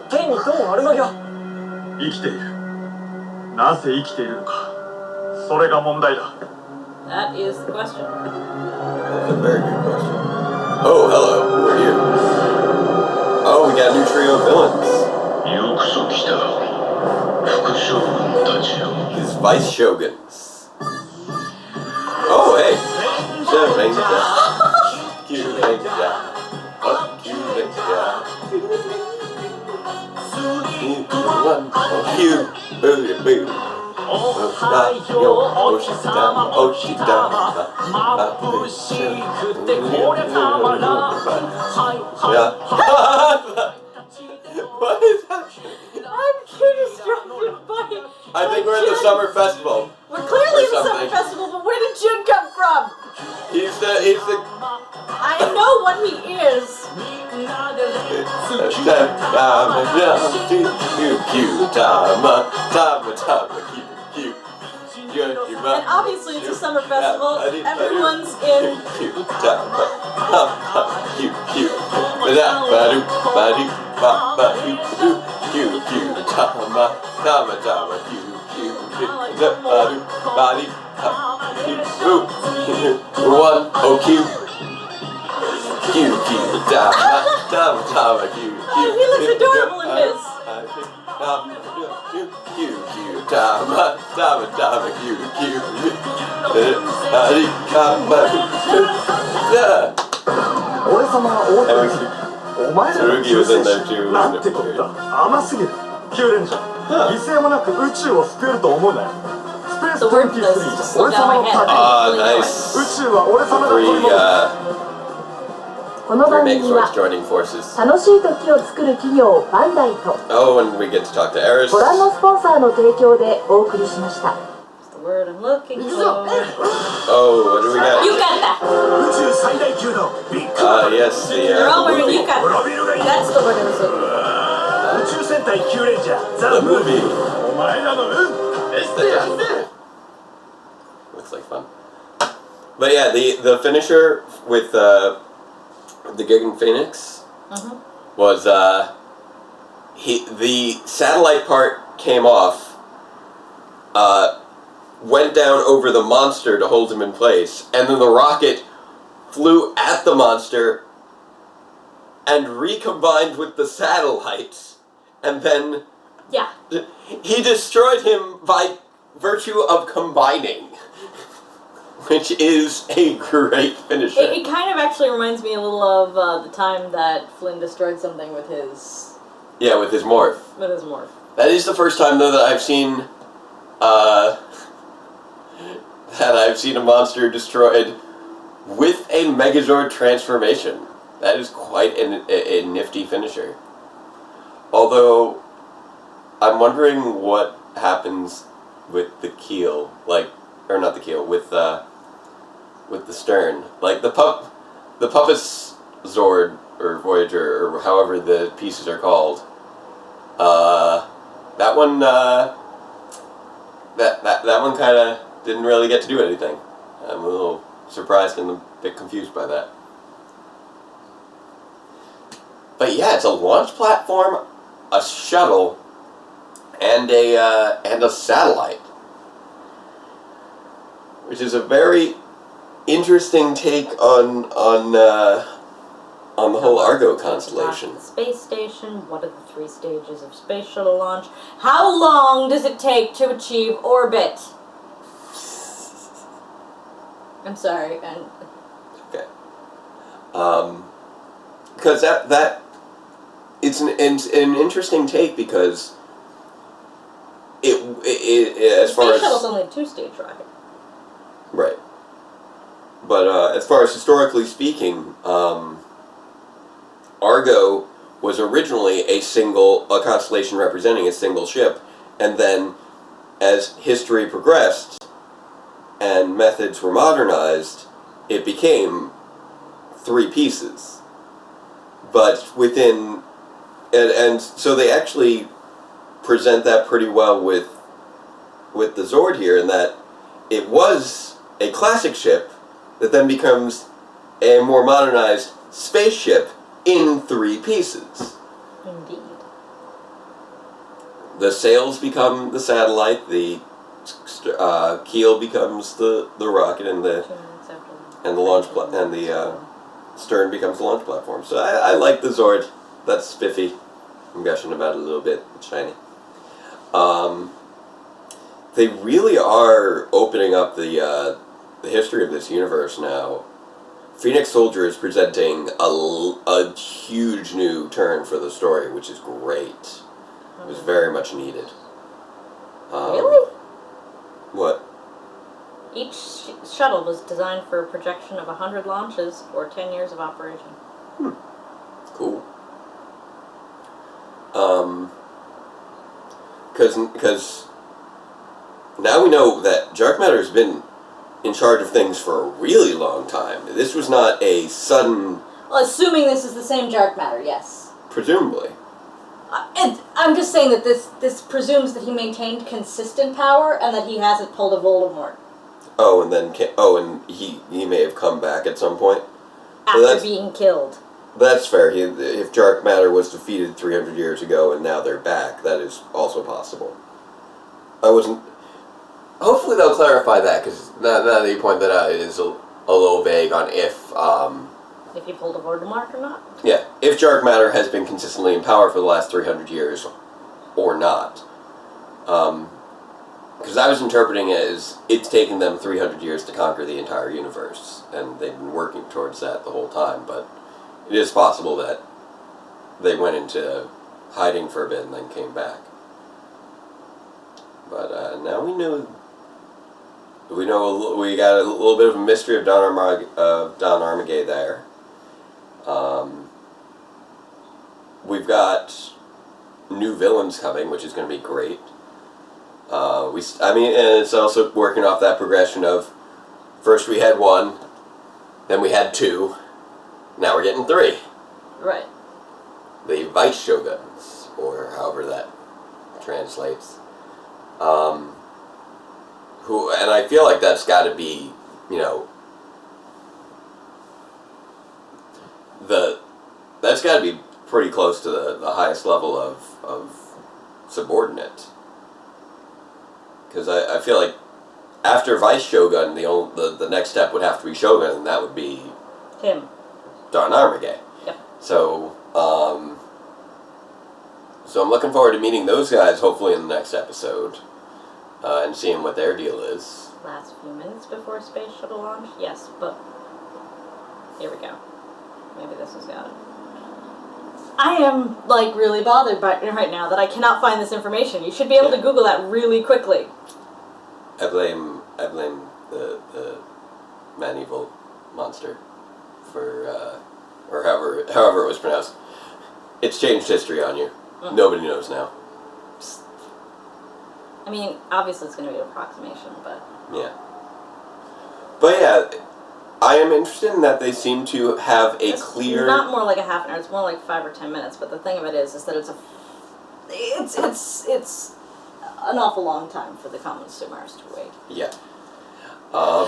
[SPEAKER 7] 現にドン・アルマゲは
[SPEAKER 3] 生きている。なぜ生きているのか。それが問題だ。
[SPEAKER 2] That is the question.
[SPEAKER 1] That's a very good question. Oh, hello. Who are you? Oh, we got a new trio of villains.
[SPEAKER 8] よくぞ来た副将軍たちよ
[SPEAKER 1] His vice shoguns. Oh, hey. Kyuranger. Kyuranger. Oh, Kyuranger. You, booty, booty.
[SPEAKER 6] おはようお日様お日玉眩しくてこりゃたまらんはいはい
[SPEAKER 1] Yeah. What is happening?
[SPEAKER 2] I'm too distracted by...
[SPEAKER 1] I think we're at the summer festival.
[SPEAKER 2] We're clearly at the summer
[SPEAKER 1] something.
[SPEAKER 2] festival, but where did Jin come from?
[SPEAKER 1] He's the
[SPEAKER 2] I know what he is. And obviously it's a summer festival. Everyone's in...
[SPEAKER 1] One, oh, Q. Q, Dama, Dama, Dama, Q, Q.
[SPEAKER 2] Oh, he looks adorable in his.
[SPEAKER 1] Q, Dama, Dama, Dama, Q, Q. Yeah.
[SPEAKER 3] 俺様は大鳥お前らの救世主なんてこった甘すぎるキューレンジャー犠牲もなく宇宙を救えると思うなよスペース23俺様の盾
[SPEAKER 1] Nice.
[SPEAKER 3] 宇宙は俺様の取り物
[SPEAKER 9] この番
[SPEAKER 1] Three
[SPEAKER 9] 組は
[SPEAKER 1] Megazords joining forces.
[SPEAKER 9] 楽しい時を作る企業バンダイと
[SPEAKER 1] Oh, and we get to talk to Eris.
[SPEAKER 9] ご覧のスポンサーの提供でお送りしました。
[SPEAKER 2] The word I'm looking for.
[SPEAKER 1] Oh, what do we got?
[SPEAKER 2] Yukata!
[SPEAKER 4] 宇宙最大級のビッグ
[SPEAKER 1] Yes,
[SPEAKER 2] They're all wearing
[SPEAKER 1] the
[SPEAKER 2] yukata.
[SPEAKER 4] プロビルがいい
[SPEAKER 2] That's the word I was looking for.
[SPEAKER 4] 宇宙戦隊キューレンジャーザ・ムービーお前らの運エステやって
[SPEAKER 1] Looks like fun. But yeah, the finisher with the Gigan Phoenix was the satellite part came off, went down over the monster to hold him in place, and then the rocket flew at the monster and recombined with the satellite, and then
[SPEAKER 2] Yeah.
[SPEAKER 1] he destroyed him by virtue of combining. Which is a great finisher.
[SPEAKER 2] It kind of actually reminds me a little of the time that Flynn destroyed something with his...
[SPEAKER 1] Yeah, with his morph.
[SPEAKER 2] With his morph.
[SPEAKER 1] That is the first time, though, that I've seen a monster destroyed with a Megazord transformation. That is quite a nifty finisher. Although, I'm wondering what happens with the keel, or not the keel, with the stern. Like the Puppet Zord or Voyager or however the pieces are called. That one that one kind of didn't really get to do anything. I'm a little surprised and a bit confused by that. But yeah, it's a launch platform, a shuttle, and a satellite. Which is a very interesting take on the whole Argo constellation.
[SPEAKER 2] The space station. What are the 3 stages of space shuttle launch? How long does it take to achieve orbit? I'm sorry.
[SPEAKER 1] Okay. Because that it's an interesting take because it as far as
[SPEAKER 2] space shuttle's only a 2-stage rocket.
[SPEAKER 1] Right. But as far as historically speaking, Argo was originally a constellation representing a single ship, and then as history progressed and methods were modernized, it became 3 pieces. But within, and so they actually present that pretty well with the Zord here, in that it was a classic ship that then becomes a more modernized spaceship in 3 pieces.
[SPEAKER 2] Indeed.
[SPEAKER 1] The sails become the satellite, the keel becomes the rocket, and the launch and the stern becomes the launch platform. So I like the Zord. That's spiffy. I'm gushing about it a little bit. It's shiny. They really are opening up the history of this universe now. Phoenix Soldier is presenting a huge new turn for the story, which is great. It was very much needed.
[SPEAKER 2] Really?
[SPEAKER 1] What?
[SPEAKER 2] Each shuttle was designed for a projection of 100 launches or 10 years of operation.
[SPEAKER 1] Cool. Because now we know that Dark Matter's been in charge of things for a really long time. This was not a sudden...
[SPEAKER 2] Well, assuming this is the same dark matter, yes.
[SPEAKER 1] Presumably.
[SPEAKER 2] I'm just saying that this presumes that he maintained consistent power and that he hasn't pulled a Voldemort.
[SPEAKER 1] Oh, and then... and he may have come back at some point.
[SPEAKER 2] After being killed.
[SPEAKER 1] That's fair. If Dark Matter was defeated 300 years ago and now they're back, that is also possible. I wasn't... Hopefully they'll clarify that, because now that you point that out, it is a little vague on if
[SPEAKER 2] he pulled a Voldemort or not?
[SPEAKER 1] Yeah, if dark matter has been consistently in power for the last 300 years or not. Because I was interpreting it as it's taken them 300 years to conquer the entire universe, and they've been working towards that the whole time, but it is possible that they went into hiding for a bit and then came back. But now we know we got a little bit of a mystery of Don Armagay there. We've got new villains coming, which is going to be great. And it's also working off that progression of first we had 1, then we had 2, now we're getting 3.
[SPEAKER 2] Right.
[SPEAKER 1] The Vice Shoguns, or however that translates. And I feel like that's got to be, that's got to be pretty close to the highest level of subordinate. Because I feel like after Vice Shogun, the next step would have to be Shogun, and that would be
[SPEAKER 2] him,
[SPEAKER 1] Don Armagay.
[SPEAKER 2] Yep.
[SPEAKER 1] So I'm looking forward to meeting those guys, hopefully in the next episode, and seeing what their deal is.
[SPEAKER 2] Last few minutes before Space Shuttle launch? Yes, but here we go. Maybe this has got it. I am, really bothered by it right now that I cannot find this information. You should be able to Google that really quickly.
[SPEAKER 1] I blame the man-evil monster for, or however it was pronounced. It's changed history on you. Nobody knows now.
[SPEAKER 2] I mean, obviously it's going to be an approximation, but...
[SPEAKER 1] Yeah. But yeah, I am interested in that they seem to have
[SPEAKER 2] it's
[SPEAKER 1] clear...
[SPEAKER 2] not more like a half an hour, it's more like 5 or 10 minutes, but the thing of it is that it's an awful long time for the consumers to wait.
[SPEAKER 1] Yeah. How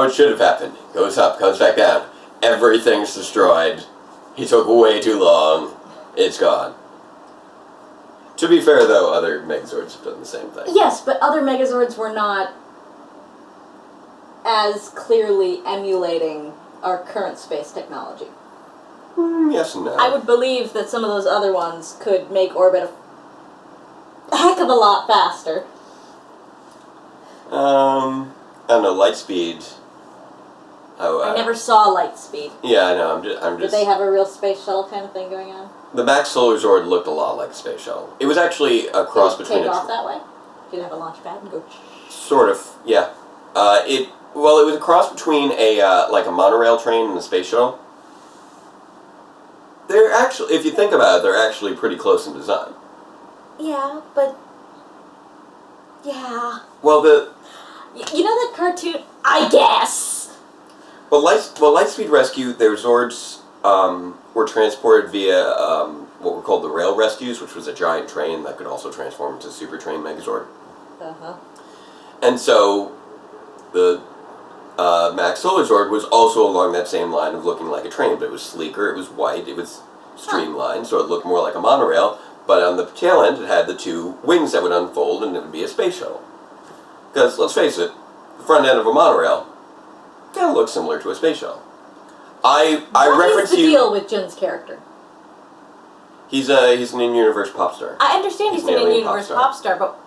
[SPEAKER 1] it should have happened. Goes up, comes back down. Everything's destroyed. He took way too long. It's gone. To be fair, though, other Megazords have done the same thing.
[SPEAKER 2] Yes, but other Megazords were not as clearly emulating our current space technology.
[SPEAKER 1] Yes and no.
[SPEAKER 2] I would believe that some of those other ones could make orbit a heck of a lot faster.
[SPEAKER 1] I don't know, Lightspeed.
[SPEAKER 2] I never saw Lightspeed.
[SPEAKER 1] Yeah, I know, I'm just...
[SPEAKER 2] Did they have a real space shuttle kind of thing going on?
[SPEAKER 1] The Max Solar Zord looked a lot like a space shuttle. It was actually a cross between...
[SPEAKER 2] Take off that way? Did it have a launch pad and go...
[SPEAKER 1] Sort of, yeah. It was a cross between a monorail train and a space shuttle. They're actually, if you think about it, they're actually pretty close in design.
[SPEAKER 2] Yeah, but... Yeah.
[SPEAKER 1] Well,
[SPEAKER 2] You know that cartoon? I guess!
[SPEAKER 1] Well, Lightspeed Rescue, their Zords were transported via what were called the Rail Rescues, which was a giant train that could also transform into Super Train Megazord.
[SPEAKER 2] Uh-huh.
[SPEAKER 1] And so, the Max Solar Zord was also along that same line of looking like a train, but it was sleeker, it was white, it was streamlined, so it looked more like a monorail, but on the tail end it had the 2 wings that would unfold and it would be a space shuttle. Because, let's face it, the front end of a monorail kind of looks similar to a space shuttle. I reference you... What is the
[SPEAKER 2] deal with Jin's character?
[SPEAKER 1] He's an in-universe pop star.
[SPEAKER 2] I understand he's an in-universe pop star, but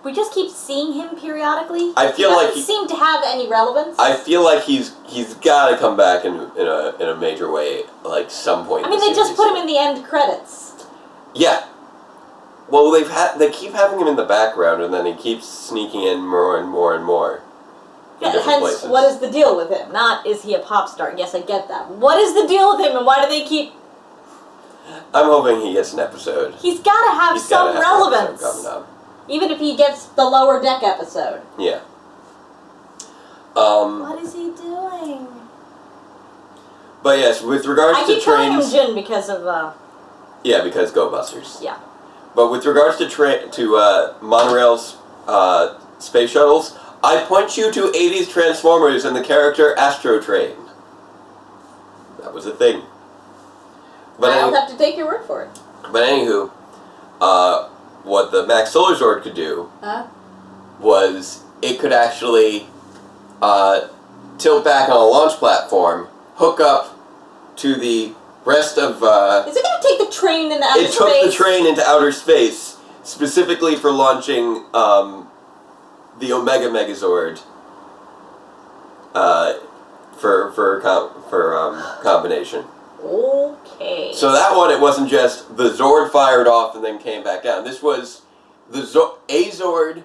[SPEAKER 2] we just keep seeing him periodically.
[SPEAKER 1] I feel like he
[SPEAKER 2] doesn't seem to have any relevance.
[SPEAKER 1] I feel like he's got to come back in a major way, like some point.
[SPEAKER 2] I mean, they just put him in the end credits.
[SPEAKER 1] Yeah. Well, they keep having him in the background, and then he keeps sneaking in more and more and more.
[SPEAKER 2] Yeah, hence, places. What is the deal with him? Not, is he a pop star? Yes, I get that. What is the deal with him, and why do they keep...
[SPEAKER 1] I'm hoping he gets an episode.
[SPEAKER 2] He's got to have some relevance. Coming up. Even if he gets the Lower Deck episode.
[SPEAKER 1] Yeah.
[SPEAKER 2] What is he doing?
[SPEAKER 1] But yes, with regards to trains...
[SPEAKER 2] I keep calling him Jin because of...
[SPEAKER 1] Yeah, because Go Busters.
[SPEAKER 2] Yeah.
[SPEAKER 1] But with regards to monorails, space shuttles, I point you to 80s Transformers and the character Astro Train. That was a thing. But
[SPEAKER 2] I'll have to take your word for it.
[SPEAKER 1] But anywho, what the Max Solar Zord could do was it could actually tilt back on a launch platform, hook up to the rest of...
[SPEAKER 2] Is it going to take the train into outer space?
[SPEAKER 1] It took the train into outer space, specifically for launching the Omega Megazord for combination.
[SPEAKER 2] Okay.
[SPEAKER 1] So that one, it wasn't just the Zord fired off and then came back down. This was a Zord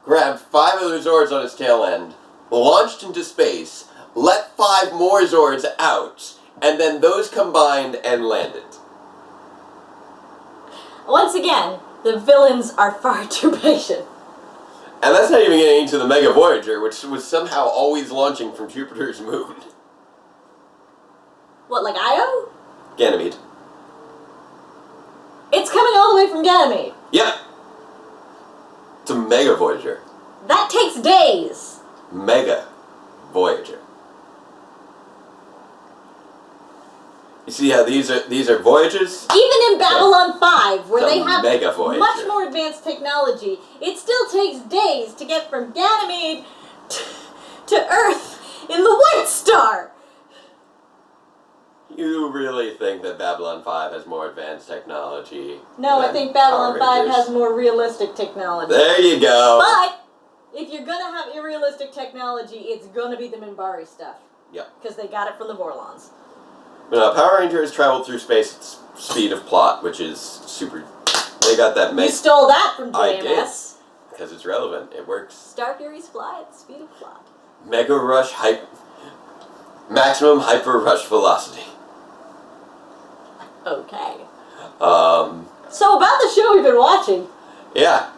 [SPEAKER 1] grabbed 5 other Zords on its tail end, launched into space, let 5 more Zords out, and then those combined and landed.
[SPEAKER 2] Once again, the villains are far too patient.
[SPEAKER 1] And that's not even getting into the Mega Voyager, which was somehow always launching from Jupiter's moon.
[SPEAKER 2] What, like Io?
[SPEAKER 1] Ganymede.
[SPEAKER 2] It's coming all the way from Ganymede.
[SPEAKER 1] Yep. It's a Mega Voyager.
[SPEAKER 2] That takes days.
[SPEAKER 1] Mega Voyager. You see how these are voyages?
[SPEAKER 2] Even in Babylon 5, where they have
[SPEAKER 1] Mega Voyager.
[SPEAKER 2] much more advanced technology, it still takes days to get from Ganymede to Earth in the White Star.
[SPEAKER 1] You really think that Babylon 5 has more advanced technology?
[SPEAKER 2] No, I think Babylon 5 has more realistic technology.
[SPEAKER 1] There you go.
[SPEAKER 2] But if you're gonna have irrealistic technology, it's gonna be the Minbari stuff.
[SPEAKER 1] Yep.
[SPEAKER 2] Because they got it from the Vorlons.
[SPEAKER 1] Power Rangers traveled through space at speed of plot, which is super. They got that.
[SPEAKER 2] You stole that from JMS.
[SPEAKER 1] I did, because it's relevant. It works.
[SPEAKER 2] Star Furies fly at the speed of plot.
[SPEAKER 1] Mega Rush maximum hyper rush velocity.
[SPEAKER 2] Okay. So about the show we've been watching.
[SPEAKER 1] Yeah,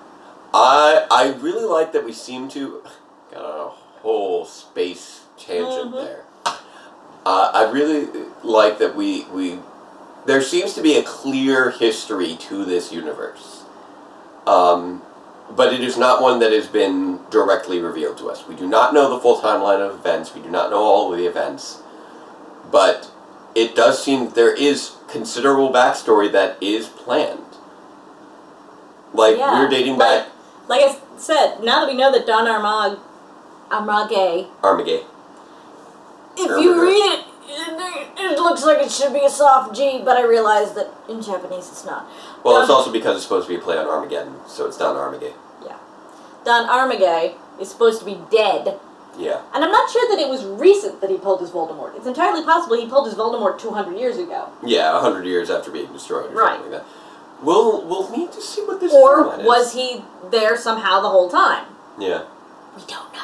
[SPEAKER 1] I really like that we seem to got on a whole space tangent there. I really like that there seems to be a clear history to this universe. But it is not one that has been directly revealed to us. We do not know the full timeline of events. We do not know all of the events. But it does seem there is considerable backstory that is planned. Like, we're dating back...
[SPEAKER 2] Like I said, now that we know that Don Armage... If you read it, it looks like it should be a soft G, but I realize that in Japanese it's not.
[SPEAKER 1] Well, it's also because it's supposed to be a play on Armageddon, so it's Don Armage.
[SPEAKER 2] Yeah. Don Armage is supposed to be dead.
[SPEAKER 1] Yeah.
[SPEAKER 2] And I'm not sure that it was recent that he pulled his Voldemort. It's entirely possible he pulled his Voldemort 200 years ago.
[SPEAKER 1] Yeah, 100 years after being destroyed or something like that. We'll need to see what this
[SPEAKER 2] Or was he there somehow the whole time?
[SPEAKER 1] Yeah.
[SPEAKER 2] We don't know.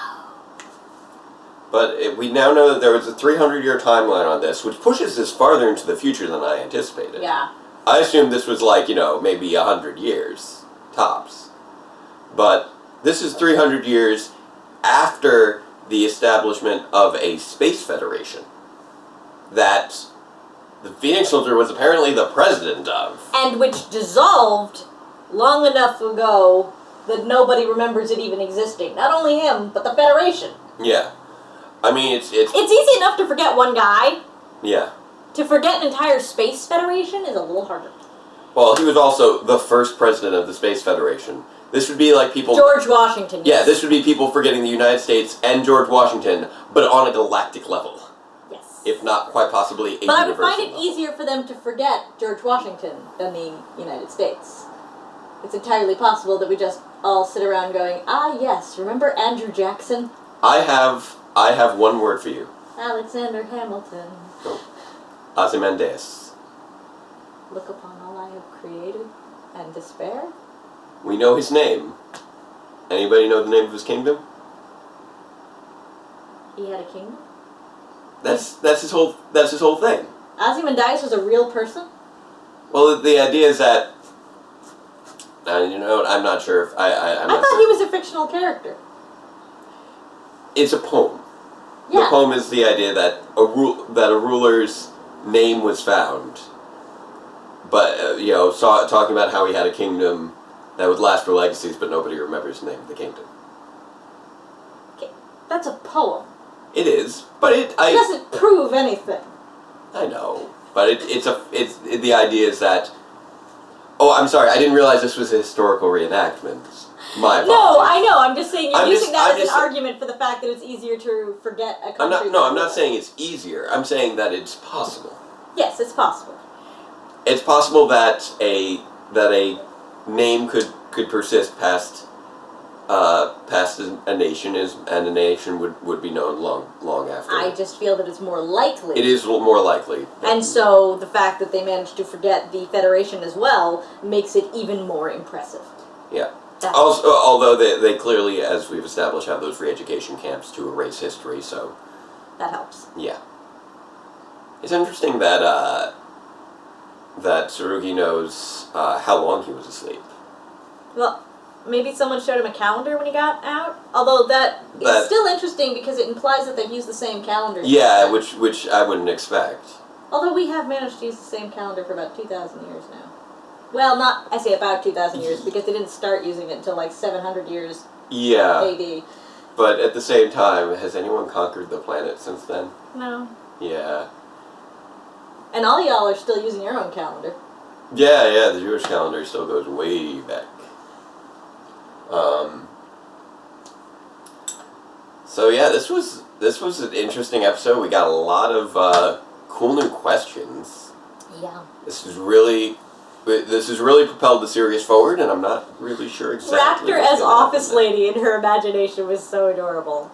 [SPEAKER 1] But we now know that there was a 300-year timeline on this, which pushes this farther into the future than I anticipated.
[SPEAKER 2] Yeah.
[SPEAKER 1] I assumed this was like, maybe 100 years, tops. But this is 300 years after the establishment of a space federation that the Phoenix Soldier was apparently the president of.
[SPEAKER 2] And which dissolved long enough ago that nobody remembers it even existing. Not only him, but the Federation.
[SPEAKER 1] Yeah. I mean, it's
[SPEAKER 2] easy enough to forget one guy.
[SPEAKER 1] Yeah.
[SPEAKER 2] To forget an entire space federation is a little harder.
[SPEAKER 1] Well, he was also the first president of the Space Federation. This would be like people...
[SPEAKER 2] George Washington.
[SPEAKER 1] Yeah, this would be people forgetting the United States and George Washington, but on a galactic level.
[SPEAKER 2] Yes.
[SPEAKER 1] If not quite possibly a
[SPEAKER 2] But I would
[SPEAKER 1] universal
[SPEAKER 2] find it
[SPEAKER 1] level.
[SPEAKER 2] easier for them to forget George Washington than the United States. It's entirely possible that we just all sit around going, ah yes, remember Andrew Jackson?
[SPEAKER 1] I have one word for you.
[SPEAKER 2] Alexander Hamilton.
[SPEAKER 1] Oh. Ozymandias.
[SPEAKER 2] Look upon all I have created and despair.
[SPEAKER 1] We know his name. Anybody know the name of his kingdom?
[SPEAKER 2] He had a kingdom?
[SPEAKER 1] That's his whole thing.
[SPEAKER 2] Ozymandias was a real person?
[SPEAKER 1] Well, the idea is that I'm not sure if I
[SPEAKER 2] thought he was a fictional character.
[SPEAKER 1] It's a poem.
[SPEAKER 2] Yeah.
[SPEAKER 1] The poem is the idea that a ruler's name was found, but talking about how he had a kingdom that would last for legacies, but nobody remembers the name of the kingdom.
[SPEAKER 2] Okay, that's a poem.
[SPEAKER 1] It is, but it
[SPEAKER 2] doesn't prove anything.
[SPEAKER 1] I know, but it's the idea is that Oh, I'm sorry. I didn't realize this was a historical reenactment. My apologies.
[SPEAKER 2] No, I know. I'm just saying you're using that as an
[SPEAKER 1] just
[SPEAKER 2] argument for the fact that it's easier to forget a country.
[SPEAKER 1] I'm not saying it's easier. I'm saying that it's possible.
[SPEAKER 2] Yes, it's possible.
[SPEAKER 1] It's possible that a name could persist past a nation and a nation would be known long after.
[SPEAKER 2] I just feel that it's more likely.
[SPEAKER 1] It is more likely.
[SPEAKER 2] And so the fact that they managed to forget the Federation as well makes it even more impressive.
[SPEAKER 1] Yeah. Also, although they clearly, as we've established, have those re-education camps to erase history, so...
[SPEAKER 2] That helps.
[SPEAKER 1] Yeah. It's interesting that Tsurugi knows how long he was asleep.
[SPEAKER 2] Well, maybe someone showed him a calendar when he got out? Although that is still interesting because it implies that they've used the same calendar.
[SPEAKER 1] Yeah, which I wouldn't expect.
[SPEAKER 2] Although we have managed to use the same calendar for about 2,000 years now. Well, I say about 2,000 years, because they didn't start using it until like 700 years AD.
[SPEAKER 1] But at the same time, has anyone conquered the planet since then?
[SPEAKER 2] No.
[SPEAKER 1] Yeah.
[SPEAKER 2] And all y'all are still using your own calendar.
[SPEAKER 1] Yeah, the Jewish calendar still goes way back. So yeah, this was an interesting episode. We got a lot of cool new questions.
[SPEAKER 2] Yeah.
[SPEAKER 1] This has really propelled the series forward, and I'm not really sure exactly.
[SPEAKER 2] Raptor as Office Lady in her imagination was so adorable.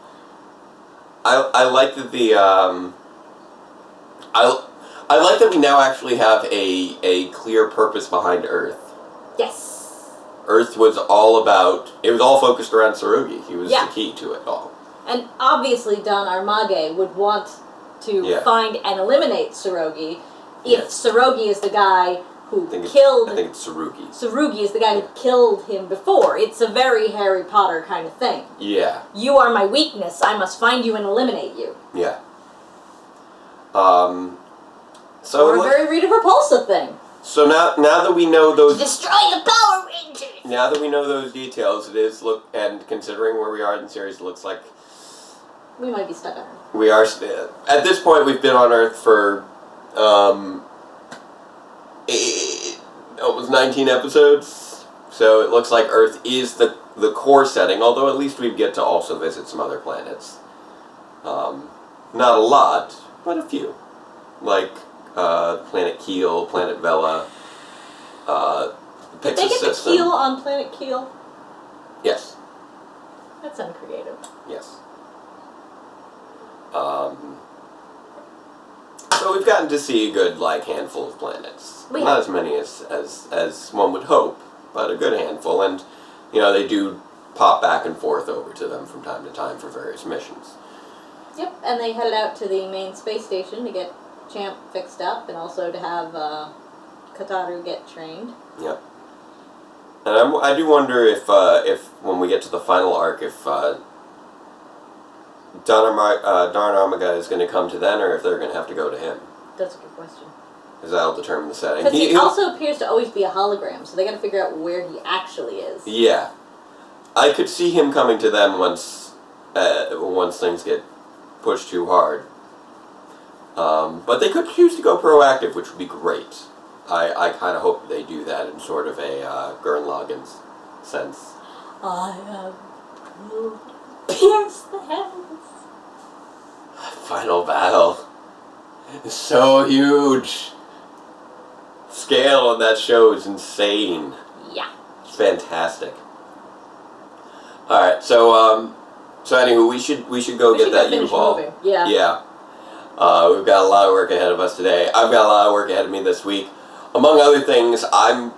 [SPEAKER 1] I like that I like that we now actually have a clear purpose behind Earth.
[SPEAKER 2] Yes.
[SPEAKER 1] Earth was all focused around Tsurugi. He was the key to it all.
[SPEAKER 2] And obviously Don Armage would want to find and eliminate Tsurugi if Tsurugi is the guy who killed...
[SPEAKER 1] I think it's Tsurugi.
[SPEAKER 2] Tsurugi is the guy who killed him before. It's a very Harry Potter kind of thing.
[SPEAKER 1] Yeah.
[SPEAKER 2] You are my weakness. I must find you and eliminate you.
[SPEAKER 1] Yeah.
[SPEAKER 2] Or a very Rita Repulsa thing.
[SPEAKER 1] So now that we know those...
[SPEAKER 2] Destroy the Power Rangers!
[SPEAKER 1] Now that we know those details, and considering where we are in the series, it looks like...
[SPEAKER 2] We might be stuck on Earth.
[SPEAKER 1] We are... At this point, we've been on Earth for... almost 19 episodes. So it looks like Earth is the core setting, although at least we get to also visit some other planets. Not a lot, but a few. Like... Planet Keel, Planet Vela, Pixis
[SPEAKER 2] Did they get the
[SPEAKER 1] system.
[SPEAKER 2] Keel on Planet Keel?
[SPEAKER 1] Yes.
[SPEAKER 2] That's uncreative.
[SPEAKER 1] Yes. So we've gotten to see a good, handful of planets. Not as many as one would hope, but a good handful, and, they do pop back and forth over to them from time to time for various missions.
[SPEAKER 2] Yep, and they headed out to the main space station to get Champ fixed up, and also to have Kataru get trained.
[SPEAKER 1] Yep. And I do wonder if when we get to the final arc, if Don Armaga is going to come to them, or if they're going to have to go to him.
[SPEAKER 2] That's a good question.
[SPEAKER 1] Because that'll determine the setting.
[SPEAKER 2] Because he also appears to always be a hologram, so they got to figure out where he actually is.
[SPEAKER 1] Yeah. I could see him coming to them once things get pushed too hard. But they could choose to go proactive, which would be great. I kind of hope they do that in sort of a Gurren Lagann sense.
[SPEAKER 2] I will pierce the heavens.
[SPEAKER 1] Final battle. It's so huge. Scale on that show is insane.
[SPEAKER 2] Yeah.
[SPEAKER 1] It's fantastic. Alright, so anywho, we should go get that U-Haul.
[SPEAKER 2] Yeah.
[SPEAKER 1] Yeah. We've got a lot of work ahead of us today. I've got a lot of work ahead of me this week. Among other things, I'm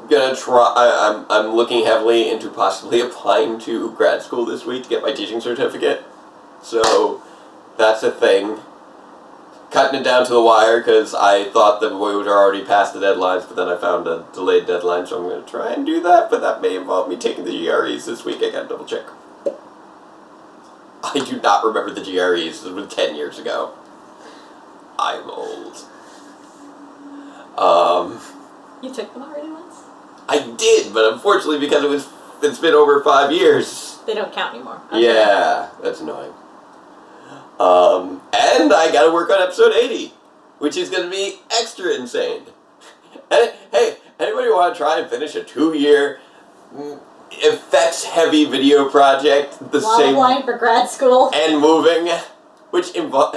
[SPEAKER 1] gonna try. I'm looking heavily into possibly applying to grad school this week to get my teaching certificate. So that's a thing. Cutting it down to the wire because I thought that we would already past the deadlines, but then I found a delayed deadline, so I'm gonna try and do that. But that may involve me taking the GREs this week. I gotta double check. I do not remember the GREs. It was 10 years ago. I'm old.
[SPEAKER 2] You took them already once?
[SPEAKER 1] I did, but unfortunately because it's been over 5 years.
[SPEAKER 2] They don't count anymore. Okay.
[SPEAKER 1] Yeah, that's annoying. And I gotta work on episode 80, which is gonna be extra insane. And Anybody want to try and finish a 2-year effects-heavy video project the
[SPEAKER 2] While
[SPEAKER 1] same
[SPEAKER 2] applying for grad school
[SPEAKER 1] and moving, which involve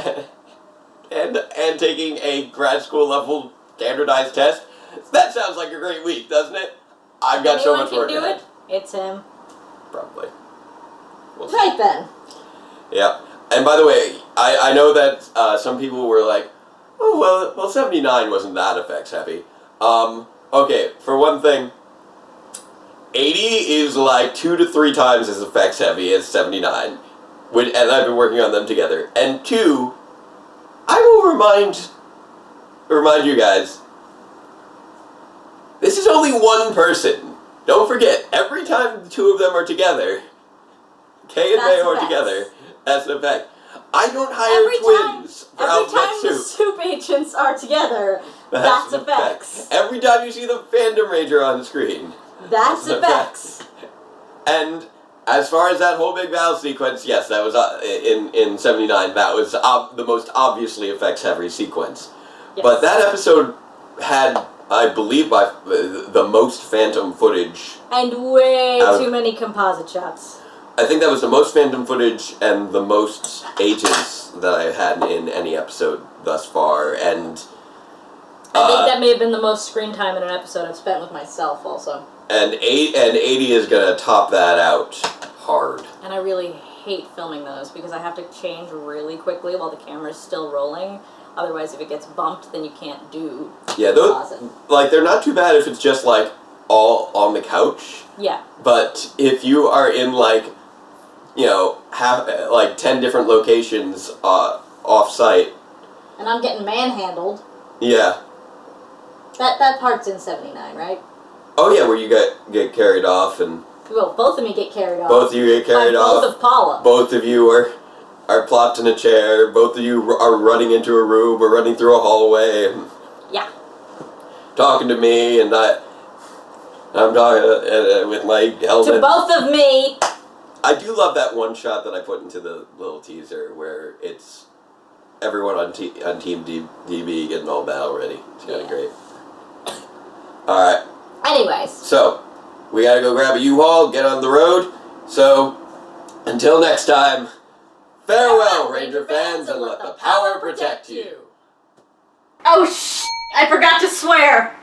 [SPEAKER 1] and taking a grad school level standardized test? That sounds like a great week, doesn't it? I've got so much work ahead.
[SPEAKER 2] It's him.
[SPEAKER 1] Probably. We'll see.
[SPEAKER 2] Right then.
[SPEAKER 1] Yeah. And by the way, I know that some people were like, oh, well, 79 wasn't that effects heavy. Okay, for one thing, 80 is like 2 to 3 times as effects heavy as 79. And I've been working on them together. And 2, I will remind you guys, this is only one person. Don't forget, every time the 2 of them are together, Kay and Mayo are together, that's an effect. I don't hire twins for Alphabet Soup.
[SPEAKER 2] Every time the soup agents are together, that's effects.
[SPEAKER 1] Every time you see the Fandom Ranger on the screen,
[SPEAKER 2] that's effects.
[SPEAKER 1] And as far as that whole big battle sequence, yes, that was in 79. That was the most obviously effects-heavy sequence. Yes. But that episode had, I believe, by the most Phantom footage.
[SPEAKER 2] And way too many composite shots.
[SPEAKER 1] I think that was the most Phantom footage and the most agents that I've had in any episode thus far, and
[SPEAKER 2] I think that may have been the most screen time in an episode I've spent with myself, also.
[SPEAKER 1] And 80 is gonna top that out hard.
[SPEAKER 2] And I really hate filming those because I have to change really quickly while the camera's still rolling. Otherwise, if it gets bumped, then you can't do.
[SPEAKER 1] Yeah, those like they're not too bad if it's just like all on the couch.
[SPEAKER 2] Yeah.
[SPEAKER 1] But if you are in like, you know, have like 10 different locations off-site.
[SPEAKER 2] And I'm getting manhandled.
[SPEAKER 1] Yeah.
[SPEAKER 2] That part's in 79, right?
[SPEAKER 1] Oh yeah, where you get carried off and.
[SPEAKER 2] Well, both of me get carried off.
[SPEAKER 1] Both of you get carried off.
[SPEAKER 2] Both of Paula.
[SPEAKER 1] Both of you are plopped in a chair. Both of you are running into a room or running through a hallway. And
[SPEAKER 2] yeah.
[SPEAKER 1] Talking to me, and I'm talking with my helmet.
[SPEAKER 2] To both of me.
[SPEAKER 1] I do love that one shot that I put into the little teaser where it's everyone on Team DB getting all battle ready. It's kind of great. Alright.
[SPEAKER 2] Anyways.
[SPEAKER 1] So, we gotta go grab a U-Haul, get on the road. So, until next time, farewell, Ranger fans, and let the power protect you.
[SPEAKER 2] Oh, I forgot to swear.